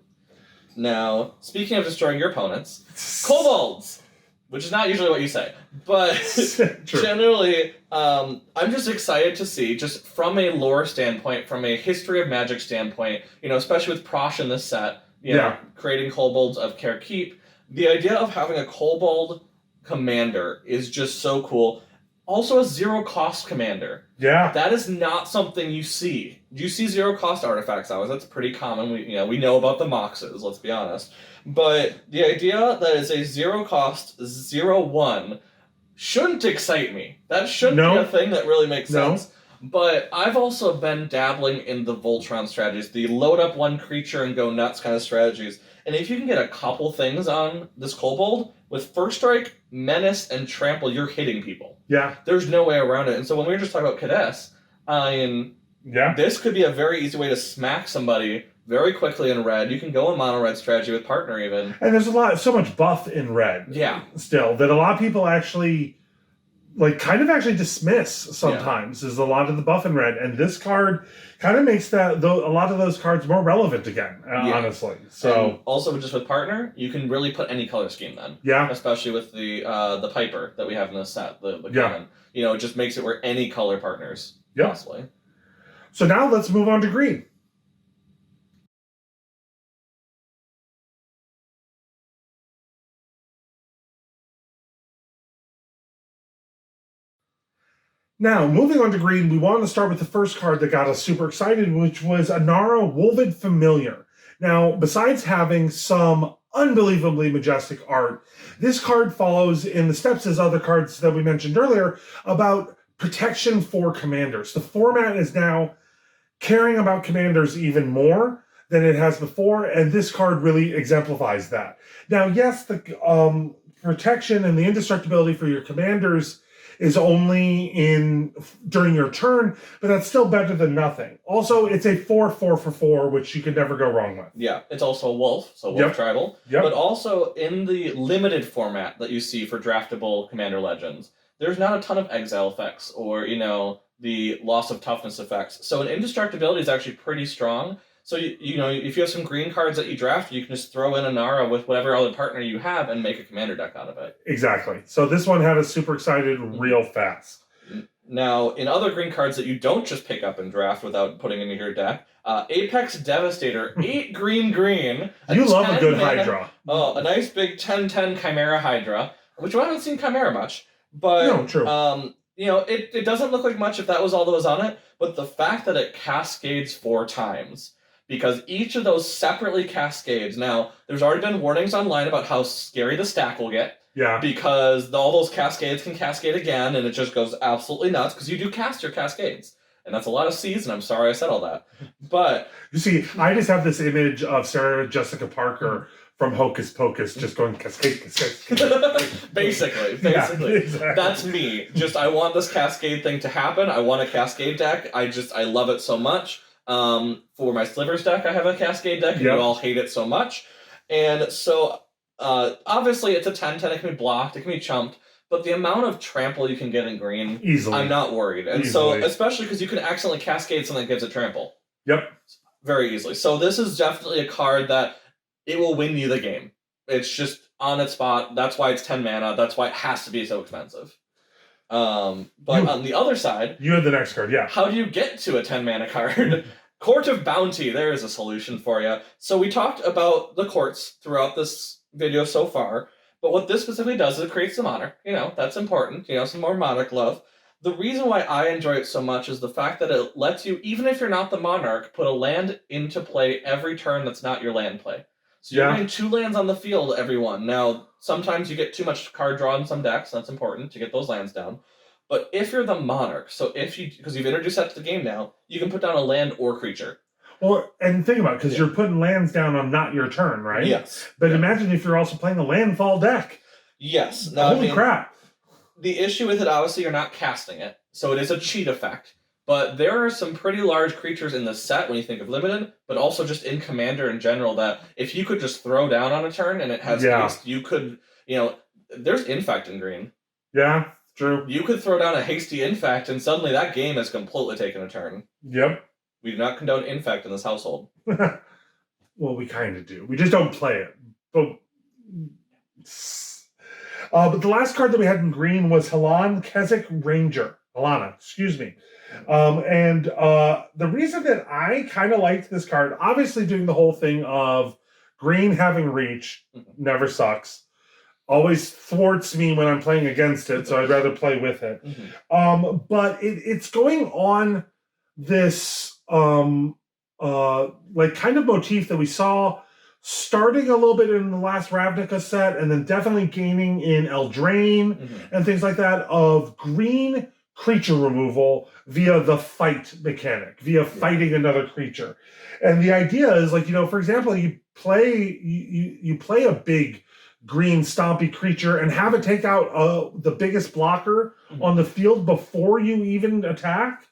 Speaker 2: Now, speaking of destroying your opponents, kobolds! Which is not usually what you say, but generally, I'm just excited to see, just from a lore standpoint, from a history of Magic standpoint, especially with Prosh in this set, creating kobolds of Carekeep, the idea of having a kobold commander is just so cool. Also a zero-cost commander.
Speaker 1: Yeah.
Speaker 2: That is not something you see. You see zero-cost artifacts hours. That's pretty common. We know about the Moxes, let's be honest. But the idea that it's a zero-cost 0/1 shouldn't excite me. That shouldn't be a thing that really makes sense. But I've also been dabbling in the Voltron strategies, the load up one creature and go nuts kind of strategies. And if you can get a couple things on this kobold, with First Strike, Menace, and Trample, you're hitting people.
Speaker 1: Yeah.
Speaker 2: There's no way around it. And so when we were just talking about Kedis, this could be a very easy way to smack somebody very quickly in red. You can go in mono red strategy with partner even.
Speaker 1: And there's so much buff in red.
Speaker 2: Yeah.
Speaker 1: Still, that a lot of people actually kind of dismiss sometimes is a lot of the buff in red, and this card kind of makes a lot of those cards more relevant again, honestly. So
Speaker 2: and also just with partner, you can really put any color scheme then.
Speaker 1: Yeah.
Speaker 2: Especially with the Piper that we have in this set, the common. It just makes it where any color partners possibly.
Speaker 1: So now let's move on to green. Now, moving on to green, we wanted to start with the first card that got us super excited, which was Anara Wolved Familiar. Now, besides having some unbelievably majestic art, this card follows in the steps as other cards that we mentioned earlier about protection for commanders. The format is now caring about commanders even more than it has before, and this card really exemplifies that. Now, yes, the protection and the indestructibility for your commanders is only during your turn, but that's still better than nothing. Also, it's a 4/4 for 4, which you can never go wrong with.
Speaker 2: Yeah, it's also a wolf, so wolf tribal. Yep. But also in the limited format that you see for draftable Commander Legends, there's not a ton of exile effects or, the loss of toughness effects. So an indestructibility is actually pretty strong. So, if you have some green cards that you draft, you can just throw in Anara with whatever other partner you have and make a commander deck out of it.
Speaker 1: Exactly. So this one had us super excited real fast.
Speaker 2: Now, in other green cards that you don't just pick up and draft without putting into your deck, Apex Devastator, 8 green.
Speaker 1: You love a good
Speaker 2: mana,
Speaker 1: Hydra.
Speaker 2: Oh, a nice big 10/10 Chimera Hydra, which I haven't seen Chimera much. But,
Speaker 1: No, true.
Speaker 2: It doesn't look like much if that was all that was on it, but the fact that it cascades 4 times, because each of those separately cascades. Now, there's already been warnings online about how scary the stack will get.
Speaker 1: Yeah.
Speaker 2: Because all those cascades can cascade again, and it just goes absolutely nuts, because you do cast your cascades. And that's a lot of C's, and I'm sorry I said all that. But...
Speaker 1: You see, I just have this image of Sarah Jessica Parker from Hocus Pocus just going cascade.
Speaker 2: Basically.
Speaker 1: Yeah, exactly.
Speaker 2: That's me. Just, I want this cascade thing to happen. I want a cascade deck. I love it so much. For my Slivers deck, I have a cascade deck, and you all hate it so much. And so... obviously, it's a 10/10. It can be blocked. It can be chumped. But the amount of trample you can get in green,
Speaker 1: easily,
Speaker 2: I'm not worried. And so, especially because you can accidentally cascade something that gives it trample.
Speaker 1: Yep.
Speaker 2: Very easily. So this is definitely a card that it will win you the game. It's just on its spot. That's why it's 10 mana. That's why it has to be so expensive. But on the other side...
Speaker 1: You have the next card, yeah.
Speaker 2: How do you get to a 10 mana card? Court of Bounty. There is a solution for you. So we talked about the courts throughout this video so far, but what this specifically does is it creates some honor. That's important. Some more monarch love. The reason why I enjoy it so much is the fact that it lets you, even if you're not the monarch, put a land into play every turn that's not your land play. So you're getting 2 lands on the field every one. Now, sometimes you get too much card draw in some decks, and that's important to get those lands down. But if you're the monarch, because you've introduced that to the game now, you can put down a land or creature.
Speaker 1: Well, and think about it, because you're putting lands down on not your turn, right?
Speaker 2: Yes.
Speaker 1: But imagine if you're also playing a landfall deck.
Speaker 2: Yes. Now,
Speaker 1: Holy crap.
Speaker 2: The issue with it, obviously, you're not casting it, so it is a cheat effect. But there are some pretty large creatures in the set when you think of limited, but also just in Commander in general, that if you could just throw down on a turn and it has haste, you could, there's Infect in green.
Speaker 1: Yeah, true.
Speaker 2: You could throw down a hasty Infect, and suddenly that game has completely taken a turn.
Speaker 1: Yep.
Speaker 2: We do not condone Infect in this household.
Speaker 1: Well, we kind of do. We just don't play it. But the last card that we had in green was Helana Keswick Ranger. Helana, excuse me. And the reason that I kind of liked this card, obviously doing the whole thing of green having reach, never sucks. Always thwarts me when I'm playing against it, so I'd rather play with it. But it's going on this kind of motif that we saw starting a little bit in the last Ravnica set, and then definitely gaining in Eldraine and things like that, of green creature removal via the fight mechanic, via fighting another creature. And the idea is, for example, you play a big green stompy creature and have it take out the biggest blocker on the field before you even attack.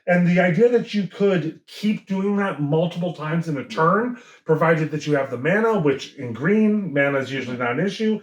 Speaker 1: And the idea that you could keep doing that multiple times in a turn, provided that you have the mana, which in green, mana is usually not an issue.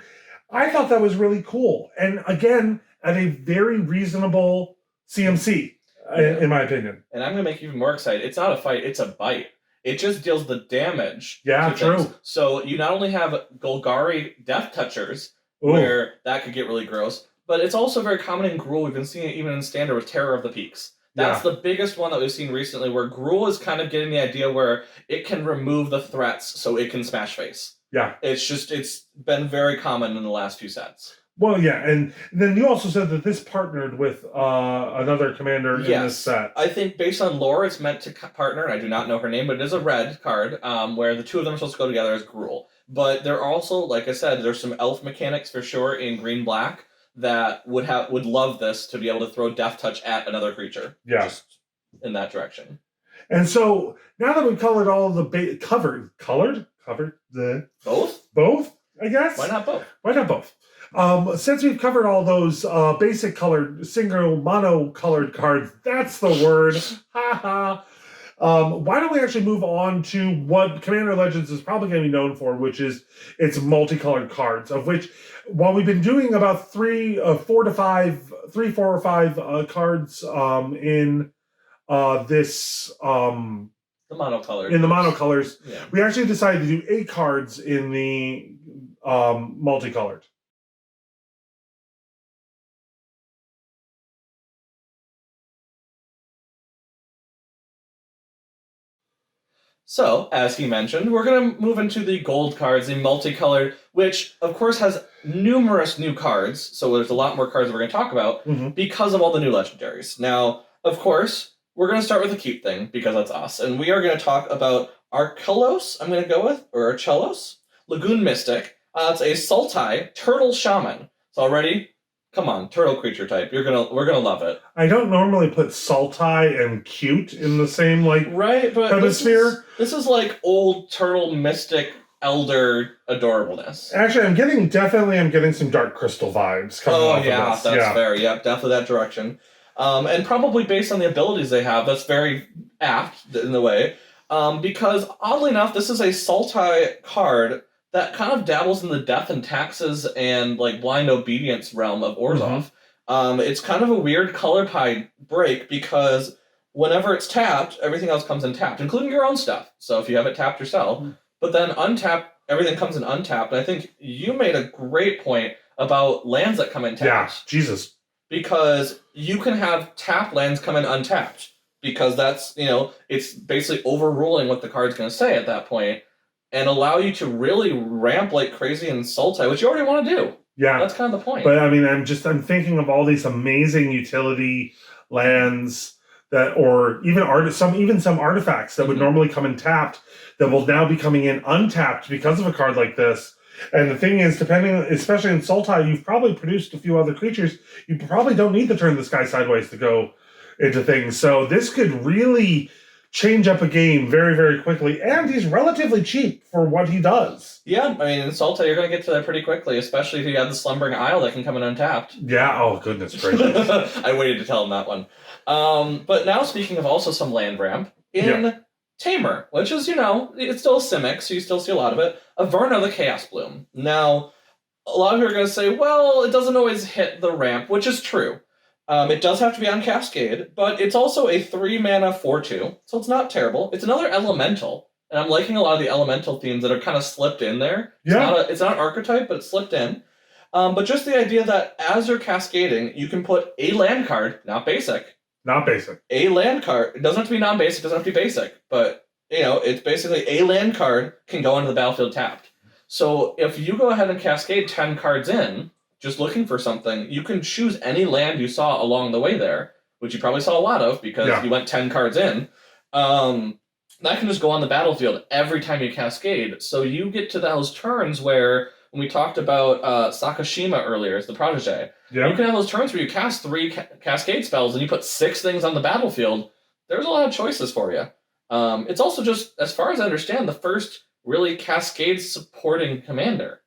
Speaker 1: I thought that was really cool. And again, at a very reasonable CMC, in my opinion.
Speaker 2: And I'm going to make you even more excited. It's not a fight, it's a bite. It just deals the damage.
Speaker 1: Yeah, true.
Speaker 2: Things. So you not only have Golgari Death Touchers, where that could get really gross, but it's also very common in Gruul. We've been seeing it even in Standard with Terror of the Peaks. That's the biggest one that we've seen recently, where Gruul is kind of getting the idea where it can remove the threats so it can smash face.
Speaker 1: Yeah.
Speaker 2: It's been very common in the last few sets.
Speaker 1: Well, yeah, and then you also said that this partnered with another commander in this set.
Speaker 2: I think based on lore, it's meant to partner, and I do not know her name, but it is a red card, where the two of them are supposed to go together as Gruul. But there are also, like I said, there's some elf mechanics for sure in green-black that would love this to be able to throw Death Touch at another creature.
Speaker 1: Yeah.
Speaker 2: Just in that direction.
Speaker 1: And so, now that we've colored all the covered the... Both, I guess?
Speaker 2: Why not both?
Speaker 1: Why not both? Since we've covered all those basic colored, single, mono-colored cards, that's the word. Ha ha. Why don't we actually move on to what Commander Legends is probably going to be known for, which is its multicolored cards, of which, while we've been doing about 3, 4 or 5 cards in this...
Speaker 2: the monocolors.
Speaker 1: In the monocolors, we actually decided to do 8 cards in the multicolored.
Speaker 2: So, as he mentioned, we're going to move into the gold cards, the multicolored, which, of course, has numerous new cards. So there's a lot more cards that we're going to talk about because of all the new legendaries. Now, of course, we're going to start with the cute thing, because that's us. And we are going to talk about Archelos, I'm going to go with, or Archelos, Lagoon Mystic. It's a Sultai Turtle Shaman. So already, come on, turtle creature type. We're gonna love it.
Speaker 1: I don't normally put Sultai and cute in the same
Speaker 2: right, but
Speaker 1: hemisphere.
Speaker 2: This is like old turtle mystic elder adorableness.
Speaker 1: Actually, I'm getting some Dark Crystal vibes coming off of this.
Speaker 2: That's fair. Yep, definitely that direction. And probably based on the abilities they have, that's very apt in the way. Because oddly enough, this is a Sultai card that kind of dabbles in the death and taxes and like blind obedience realm of Orzhov. It's kind of a weird color pie break because whenever it's tapped, everything else comes in tapped, including your own stuff. So if you have it tapped yourself, but then untapped, everything comes in untapped. And I think you made a great point about lands that come in tapped.
Speaker 1: Yeah, Jesus.
Speaker 2: Because you can have tapped lands come in untapped. Because that's, it's basically overruling what the card's going to say at that point, and allow you to really ramp like crazy in Sultai, which you already want to do.
Speaker 1: Yeah.
Speaker 2: That's kind of the point.
Speaker 1: But I mean, I'm thinking of all these amazing utility lands or even some artifacts that would normally come in tapped that will now be coming in untapped because of a card like this. And the thing is, especially in Sultai, you've probably produced a few other creatures. You probably don't need to turn the sky sideways to go into things. So this could really change up a game very, very quickly. And he's relatively cheap for what he does.
Speaker 2: Yeah, I mean, in Sultai, you're going to get to that pretty quickly, especially if you have the Slumbering Isle that can come in untapped.
Speaker 1: Yeah, oh, goodness gracious.
Speaker 2: I waited to tell him that one. But now, speaking of also some land ramp, in Tamer, which is, it's still a Simic, so you still see a lot of it, Averna the Chaos Bloom. Now, a lot of you are going to say, well, it doesn't always hit the ramp, which is true. It does have to be on Cascade, but it's also a 3-mana 4/2, so it's not terrible. It's another elemental, and I'm liking a lot of the elemental themes that are kind of slipped in there. It's not an archetype, but it's slipped in. But just the idea that as you're cascading, you can put a land card, not basic.
Speaker 1: Not basic.
Speaker 2: A land card. It doesn't have to be non-basic, it doesn't have to be basic, but, it's basically a land card can go onto the battlefield tapped. So if you go ahead and cascade 10 cards in, just looking for something, you can choose any land you saw along the way there, which you probably saw a lot of because you went 10 cards in. That can just go on the battlefield every time you cascade. So you get to those turns where, when we talked about Sakashima earlier as the protege, you can have those turns where you cast 3 cascade spells and you put 6 things on the battlefield. There's a lot of choices for you. It's also just, as far as I understand, the first really cascade supporting commander.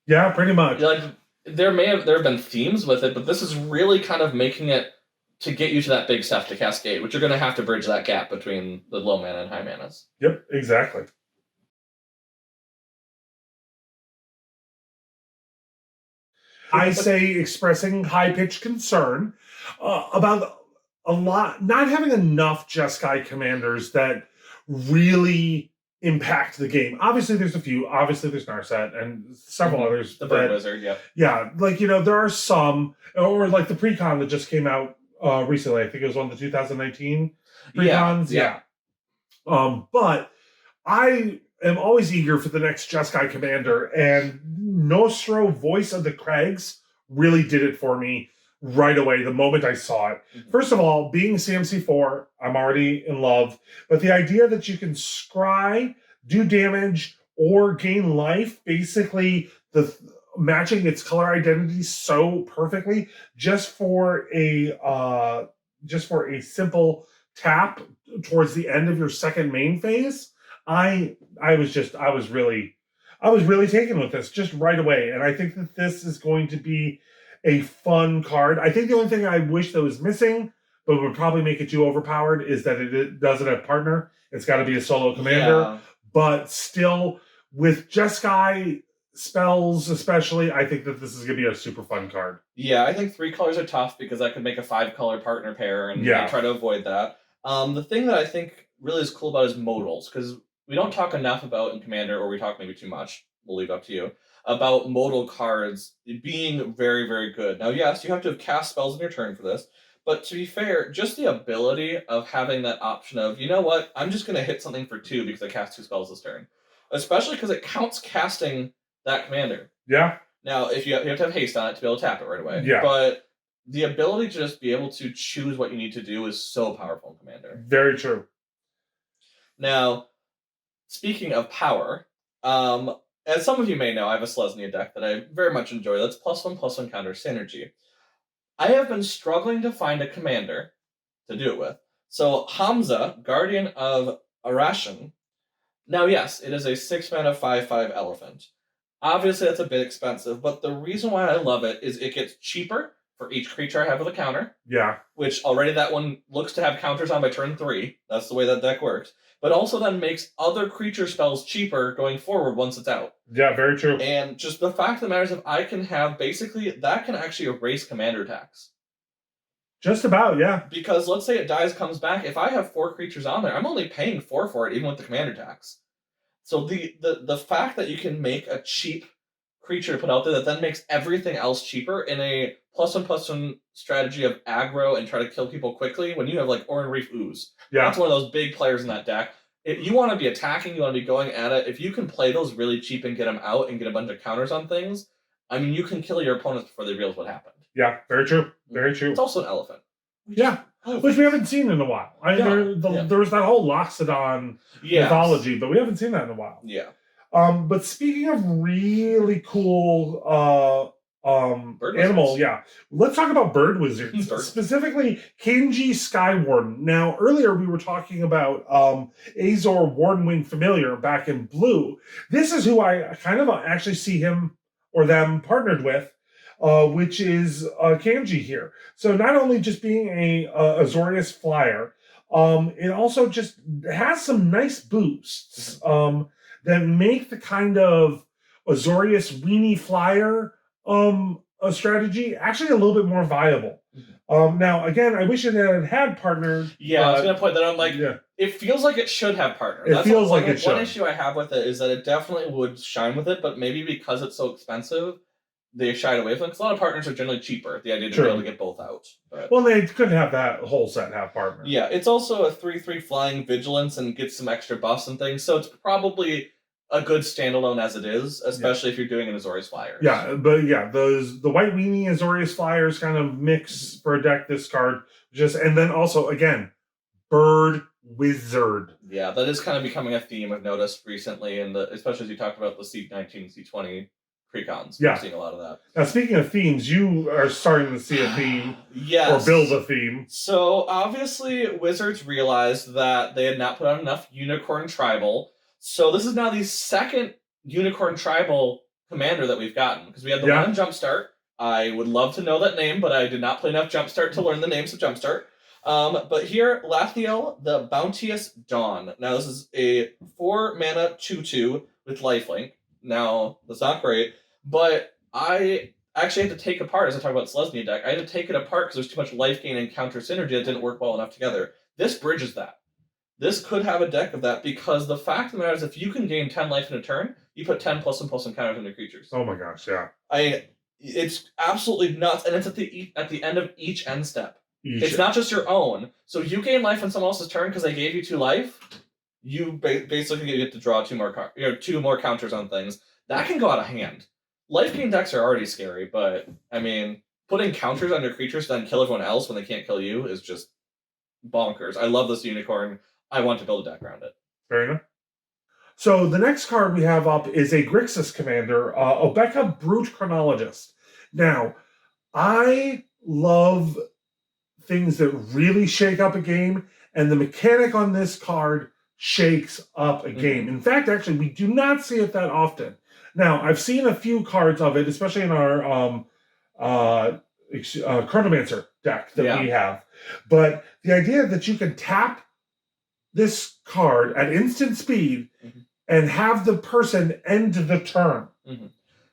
Speaker 1: Yeah, pretty much.
Speaker 2: There have been themes with it, but this is really kind of making it to get you to that big stuff to cascade, which you're going to have to bridge that gap between the low mana and high manas.
Speaker 1: Yep, exactly. I say expressing high-pitched concern about not having enough Jeskai commanders that really impact the game. Obviously, there's a few. Obviously, there's Narset and several others.
Speaker 2: The Bird Wizard, yeah.
Speaker 1: Yeah, there are some, or like the precon that just came out recently. I think it was one of the 2019 precons. Yeah. But I am always eager for the next Jeskai commander, and Nostro, Voice of the Crags, really did it for me right away the moment I saw it. First of all, being CMC4, I'm already in love. But the idea that you can scry, do damage, or gain life, basically matching its color identity so perfectly, just for a simple tap towards the end of your second main phase, I was really taken with this just right away. And I think that this is going to be a fun card. I think the only thing I wish that was missing, but would probably make it too overpowered, is that it doesn't have partner. It's got to be a solo commander. Yeah. But still, with Jeskai spells especially, I think that this is going to be a super fun card.
Speaker 2: Yeah, I think 3 colors are tough because that could make a 5-color partner pair, and try to avoid that. The thing that I think really is cool about is modals, because we don't talk enough about in Commander, or we talk maybe too much. We'll leave it up to you. About modal cards being very, very good. Now, yes, you have to have cast spells in your turn for this, But to be fair, just the ability of having that option of, you know what, I'm just going to hit something for 2 because I cast 2 spells this turn. Especially because it counts casting that commander.
Speaker 1: Yeah.
Speaker 2: Now, if you have to have haste on it to be able to tap it right away.
Speaker 1: Yeah.
Speaker 2: But the ability to just be able to choose what you need to do is so powerful in Commander.
Speaker 1: Very true.
Speaker 2: Now, speaking of power, as some of you may know, I have a Selesnya deck that I very much enjoy. That's +1/+1 counter synergy. I have been struggling to find a commander to do it with. So Hamza, Guardian of Arashan. Now, yes, it is a 6-mana 5/5 elephant. Obviously, that's a bit expensive, but the reason why I love it is it gets cheaper for each creature I have with a counter.
Speaker 1: Yeah.
Speaker 2: Which already that one looks to have counters on by turn 3. That's the way that deck works. But also then makes other creature spells cheaper going forward once it's out.
Speaker 1: Yeah, very true.
Speaker 2: And just the fact of the matter is, if I can have basically, that can actually erase commander attacks.
Speaker 1: Just about, yeah.
Speaker 2: Because let's say it dies, comes back. If I have 4 creatures on there, I'm only paying 4 for it, even with the commander tax. So the fact that you can make a cheap creature to put out there that then makes everything else cheaper in a +1/+1 strategy of aggro and try to kill people quickly, when you have like Oran Reef Ooze.
Speaker 1: Yeah.
Speaker 2: That's one of those big players in that deck. If you want to be attacking, you want to be going at it, if you can play those really cheap and get them out and get a bunch of counters on things, I mean, you can kill your opponents before they realize what happened.
Speaker 1: Yeah, very true. Very true.
Speaker 2: It's also an elephant.
Speaker 1: Yeah. Which we haven't seen in a while. There was that whole Loxodon mythology, but we haven't seen that in a while.
Speaker 2: Yeah.
Speaker 1: But speaking of really cool animal, let's talk about bird wizards. Specifically, Kenji Skywarden. Now, earlier we were talking about Azor Wardenwing Familiar back in blue. This is who I kind of actually see him or them partnered with. Which is Kanji here. So not only just being a Azorius flyer, it also just has some nice boosts that make the kind of Azorius weenie flyer strategy actually a little bit more viable. Now, again, I wish it had partnered.
Speaker 2: Yeah, I was going to point that out. Like, it feels like it should have partnered.
Speaker 1: It feels like it should.
Speaker 2: One issue I have with it is that it definitely would shine with it, but maybe because it's so expensive, they shied away from it. Because a lot of partners are generally cheaper. The idea to be able to get both out. But,
Speaker 1: well, they couldn't have that whole set have partners.
Speaker 2: Yeah, it's also a 3/3 flying vigilance and gets some extra buffs and things. So it's probably a good standalone as it is, especially if you're doing an Azorius flyer.
Speaker 1: Yeah, but the white weenie Azorius flyers kind of mix for a deck this card. And then also again, bird wizard.
Speaker 2: Yeah, that is kind of becoming a theme I've noticed recently, and especially as you talked about the C19, C20 precons.
Speaker 1: Yeah.
Speaker 2: We're seeing a lot of that.
Speaker 1: Now, speaking of themes, you are starting to see a theme.
Speaker 2: Yes.
Speaker 1: Or build a theme.
Speaker 2: So, obviously, Wizards realized that they had not put out enough Unicorn Tribal. So, this is now the second Unicorn Tribal commander that we've gotten. Because we had the one in Jumpstart. I would love to know that name, but I did not play enough Jumpstart to learn the names of Jumpstart. But here, Lathiel, the Bounteous Dawn. Now, this is a 4-mana 2/2 with lifelink. Now, that's not great. But I actually had to take apart, as I talk about Selesnya deck, I had to take it apart because there's too much life gain and counter synergy that didn't work well enough together. This bridges that. This could have a deck of that because the fact of the matter is if you can gain 10 life in a turn, you put 10 +1/+1 counters on your creatures.
Speaker 1: Oh my gosh, yeah.
Speaker 2: It's absolutely nuts, and it's at the end of each end step. It's not just your own. So you gain life on someone else's turn because they gave you 2 life, you basically get to draw 2 more counters on things. That can go out of hand. Life gain decks are already scary, but, I mean, putting counters on your creatures to then kill everyone else when they can't kill you is just bonkers. I love this unicorn. I want to build a deck around it.
Speaker 1: Fair enough. So the next card we have up is a Grixis commander, Obeka Brute Chronologist. Now, I love things that really shake up a game, and the mechanic on this card shakes up a game. In fact, actually, we do not see it that often. Now, I've seen a few cards of it, especially in our Chronomancer deck that we have. But the idea that you can tap this card at instant speed and have the person end the turn.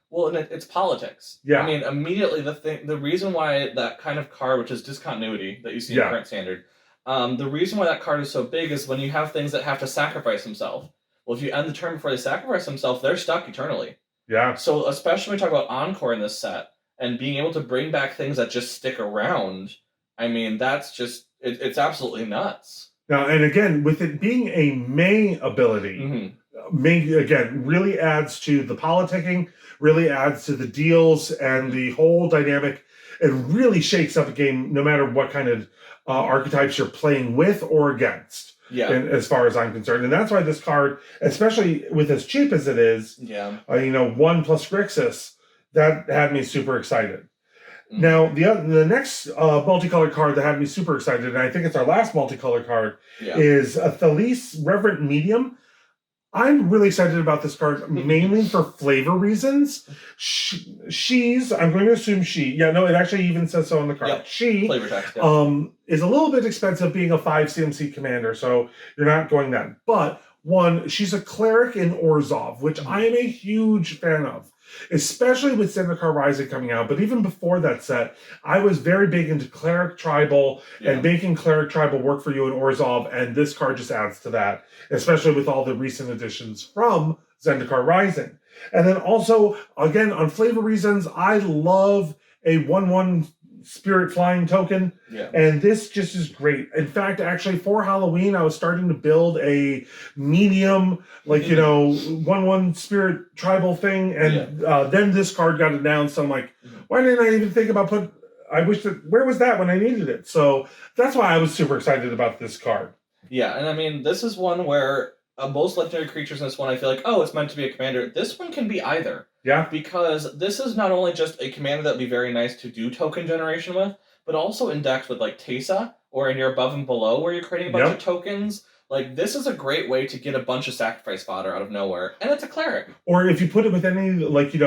Speaker 2: Well, and it's politics.
Speaker 1: Yeah.
Speaker 2: I mean, immediately the reason why that kind of card, which is discontinuity that you see in current standard, the reason why that card is so big is when you have things that have to sacrifice themselves. Well, if you end the turn before they sacrifice themselves, they're stuck eternally.
Speaker 1: Yeah.
Speaker 2: So especially when we talk about Encore in this set, and being able to bring back things that just stick around, I mean, that's just, it's absolutely nuts.
Speaker 1: Now, and again, with it being a May ability, May, again, really adds to the politicking, really adds to the deals and the whole dynamic. It really shakes up a game no matter what kind of archetypes you're playing with or against.
Speaker 2: Yeah.
Speaker 1: As far as I'm concerned. And that's why this card, especially with as cheap as it is, 1 plus Grixis, that had me super excited. Now, the next multicolored card that had me super excited, and I think it's our last multicolored card, is a Thalys Reverent Medium. I'm really excited about this card, mainly for flavor reasons. I'm going to assume she. Yeah, no, it actually even says so on the card. Yep. She
Speaker 2: flavor text,
Speaker 1: is a little bit expensive being a 5 CMC commander, so you're not going that. But one, she's a cleric in Orzhov, which I am a huge fan of, especially with Zendikar Rising coming out. But even before that set, I was very big into cleric tribal and making cleric tribal work for you in Orzhov, and this card just adds to that, especially with all the recent additions from Zendikar Rising. And then also, again, on flavor reasons, I love a 1/1 spirit flying token. And this just is great. In fact, actually, for Halloween, I was starting to build a medium, 1/1 spirit tribal thing. And then this card got announced. I'm like, why didn't I even think about where was that when I needed it? So that's why I was super excited about this card.
Speaker 2: Yeah, and I mean, this is one where most legendary creatures in this one, I feel like, it's meant to be a commander. This one can be either.
Speaker 1: Yeah.
Speaker 2: Because this is not only just a commander that would be very nice to do token generation with, but also in decks with Teysa, or in your above and below where you're creating a bunch of tokens. This is a great way to get a bunch of sacrifice fodder out of nowhere, and it's a cleric.
Speaker 1: Or if you put it with any,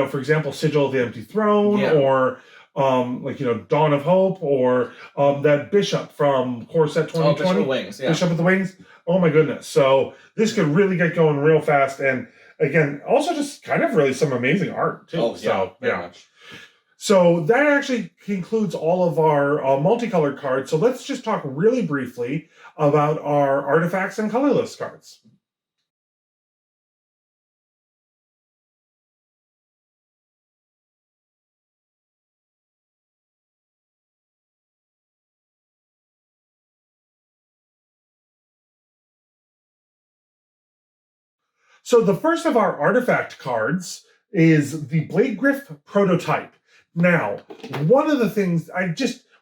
Speaker 1: for example, Sigil of the Empty Throne, or Dawn of Hope, or that Bishop from Core Set 2020.
Speaker 2: Bishop of the Wings,
Speaker 1: Bishop of the Wings. Oh my goodness. So this could really get going real fast, and again, also just kind of really some amazing art too.
Speaker 2: Very much.
Speaker 1: So that actually concludes all of our multicolored cards. So let's just talk really briefly about our artifacts and colorless cards. So the first of our artifact cards is the Blade Griff prototype. Now, one of the things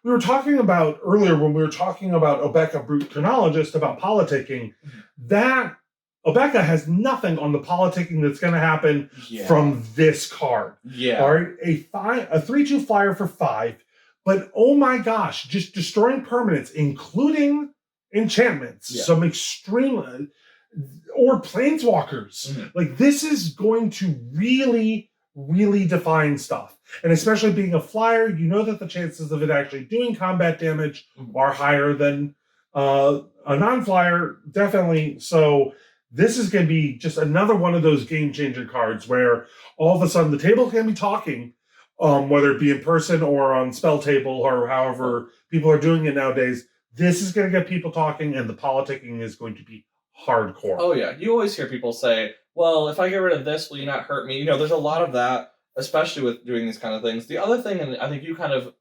Speaker 1: we were talking about earlier when we were talking about Obeka Brute Chronologist, about politicking, that Obeka has nothing on the politicking that's going to happen from this card.
Speaker 2: Yeah.
Speaker 1: All right, a 3/2 flyer for 5, but oh my gosh, just destroying permanents, including enchantments, some extreme, or planeswalkers. This is going to really, really define stuff. And especially being a flyer, you know that the chances of it actually doing combat damage are higher than a non-flyer, definitely. So this is going to be just another one of those game-changer cards where all of a sudden the table can be talking, whether it be in person or on spell table or however people are doing it nowadays. This is going to get people talking, and the politicking is going to be hardcore.
Speaker 2: Oh yeah, you always hear people say, well, if I get rid of this, will you not hurt me? There's a lot of that, especially with doing these kind of things. The other thing, and I think you kind of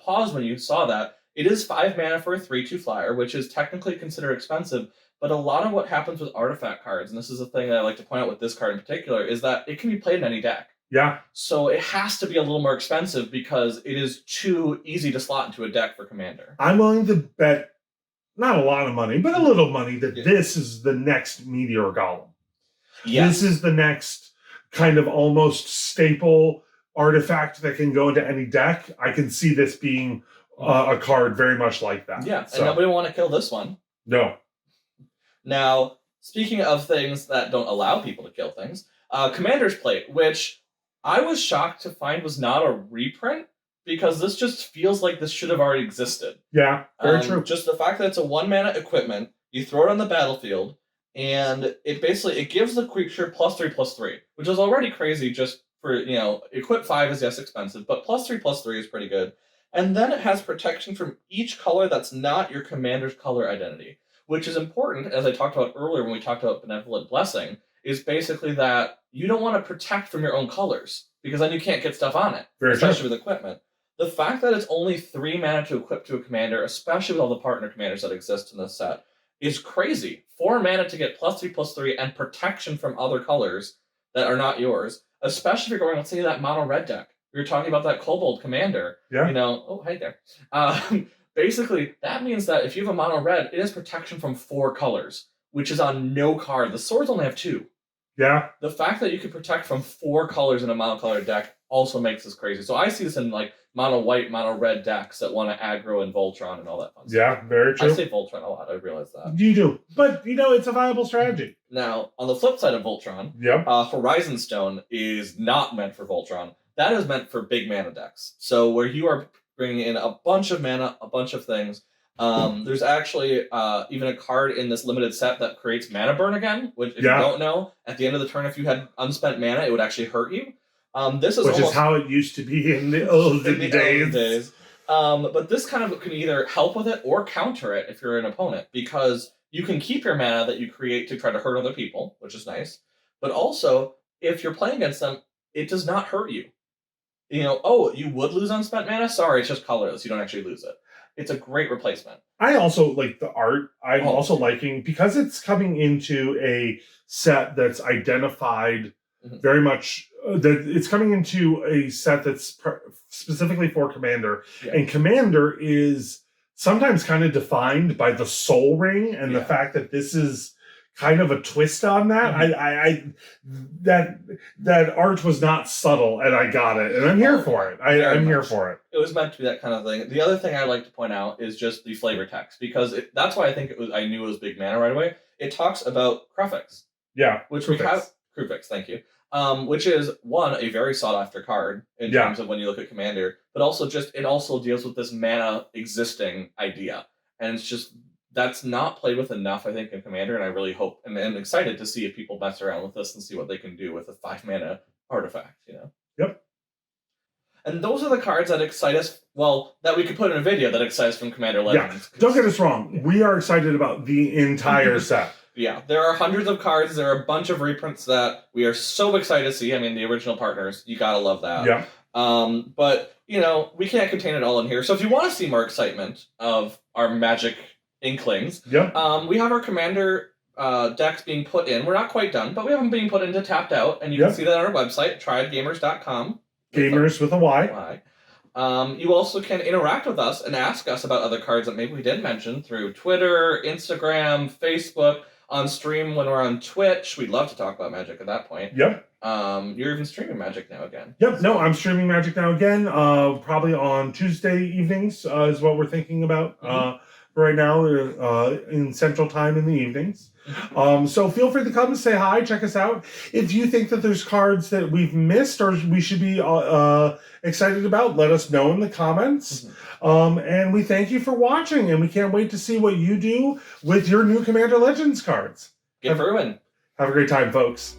Speaker 2: paused when you saw that, it is 5 mana for a 3/2 flyer, which is technically considered expensive, but a lot of what happens with artifact cards, and this is a thing that I like to point out with this card in particular, is that it can be played in any deck.
Speaker 1: Yeah.
Speaker 2: So it has to be a little more expensive because it is too easy to slot into a deck for Commander.
Speaker 1: I'm willing to bet not a lot of money, but a little money that this is the next Meteor Golem.
Speaker 2: Yes.
Speaker 1: This is the next kind of almost staple artifact that can go into any deck. I can see this being a card very much like that.
Speaker 2: Yeah, and nobody want to kill this one.
Speaker 1: No.
Speaker 2: Now, speaking of things that don't allow people to kill things, Commander's Plate, which I was shocked to find was not a reprint, because this just feels like this should have already existed.
Speaker 1: Yeah, very true.
Speaker 2: Just the fact that it's a 1-mana equipment, you throw it on the battlefield, and it gives the creature +3/+3, which is already crazy just for, equip 5 is expensive, but +3/+3 is pretty good. And then it has protection from each color that's not your commander's color identity, which is important, as I talked about earlier when we talked about Benevolent Blessing, is basically that you don't want to protect from your own colors, because then you can't get stuff on it, especially with equipment. The fact that it's only 3 mana to equip to a commander, especially with all the partner commanders that exist in this set, is crazy. 4 mana to get +3/+3 and protection from other colors that are not yours, especially if you're going, let's say, that mono red deck. We were talking about that Kobold commander.
Speaker 1: Yeah.
Speaker 2: Oh, hi there. Basically, that means that if you have a mono red, it has protection from 4 colors, which is on no card. The swords only have 2.
Speaker 1: Yeah.
Speaker 2: The fact that you can protect from 4 colors in a monocolored deck also makes this crazy. So I see this in like mono white, mono red decks that want to aggro and Voltron and all that fun stuff.
Speaker 1: Yeah, very true.
Speaker 2: I say Voltron a lot, I realize that.
Speaker 1: You do. But, it's a viable strategy.
Speaker 2: Now, on the flip side of Voltron,
Speaker 1: Yep.
Speaker 2: Horizon Stone is not meant for Voltron. That is meant for big mana decks. So where you are bringing in a bunch of mana, a bunch of things. There's actually even a card in this limited set that creates mana burn again, which, if you don't know, at the end of the turn, if you had unspent mana, it would actually hurt you. This is
Speaker 1: is how it used to be in the olden days.
Speaker 2: But this kind of can either help with it or counter it if you're an opponent, because you can keep your mana that you create to try to hurt other people, which is nice. But also, if you're playing against them, it does not hurt you. You would lose unspent mana? Sorry, it's just colorless. You don't actually lose it. It's a great replacement.
Speaker 1: I also like the art. I'm also liking, because it's coming into a set that's identified very much, that it's coming into a set that's specifically for Commander. Yeah. And Commander is sometimes kind of defined by the Soul Ring and the fact that this is kind of a twist on that. That art was not subtle, and I got it, and I'm here for it. I'm here for it.
Speaker 2: It was meant to be that kind of thing. The other thing I like to point out is just the flavor text, because that's why I think I knew it was big mana right away. It talks about Krufix.
Speaker 1: Yeah,
Speaker 2: which we have. Krufix, thank you. Which is a very sought after card in terms of when you look at Commander, but also it also deals with this mana existing idea, and it's just. That's not played with enough, I think, in Commander, and I really hope and I'm excited to see if people mess around with this and see what they can do with a 5 mana artifact,
Speaker 1: Yep.
Speaker 2: And those are the cards that excite us, that we could put in a video that excites us from Commander Legends.
Speaker 1: Yeah. Don't get us wrong. We are excited about the entire set.
Speaker 2: Yeah, there are hundreds of cards. There are a bunch of reprints that we are so excited to see. I mean, the original partners, you gotta love that.
Speaker 1: Yeah.
Speaker 2: But, we can't contain it all in here. So if you want to see more excitement of our Magic Inklings.
Speaker 1: Yeah.
Speaker 2: We have our Commander decks being put in. We're not quite done, but we have them being put into Tapped Out, and you can see that on our website, triadgaymers.com.
Speaker 1: Gamers with a Y.
Speaker 2: You also can interact with us and ask us about other cards that maybe we didn't mention through Twitter, Instagram, Facebook, on stream when we're on Twitch. We'd love to talk about Magic at that point.
Speaker 1: Yep.
Speaker 2: You're even streaming Magic now again.
Speaker 1: Yep. No, I'm streaming Magic now again. Probably on Tuesday evenings is what we're thinking about. Right now, in Central Time in the evenings. So feel free to come and say hi, check us out. If you think that there's cards that we've missed or we should be excited about, let us know in the comments. And we thank you for watching, and we can't wait to see what you do with your new Commander Legends cards.
Speaker 2: Get through it.
Speaker 1: Have a great time, folks.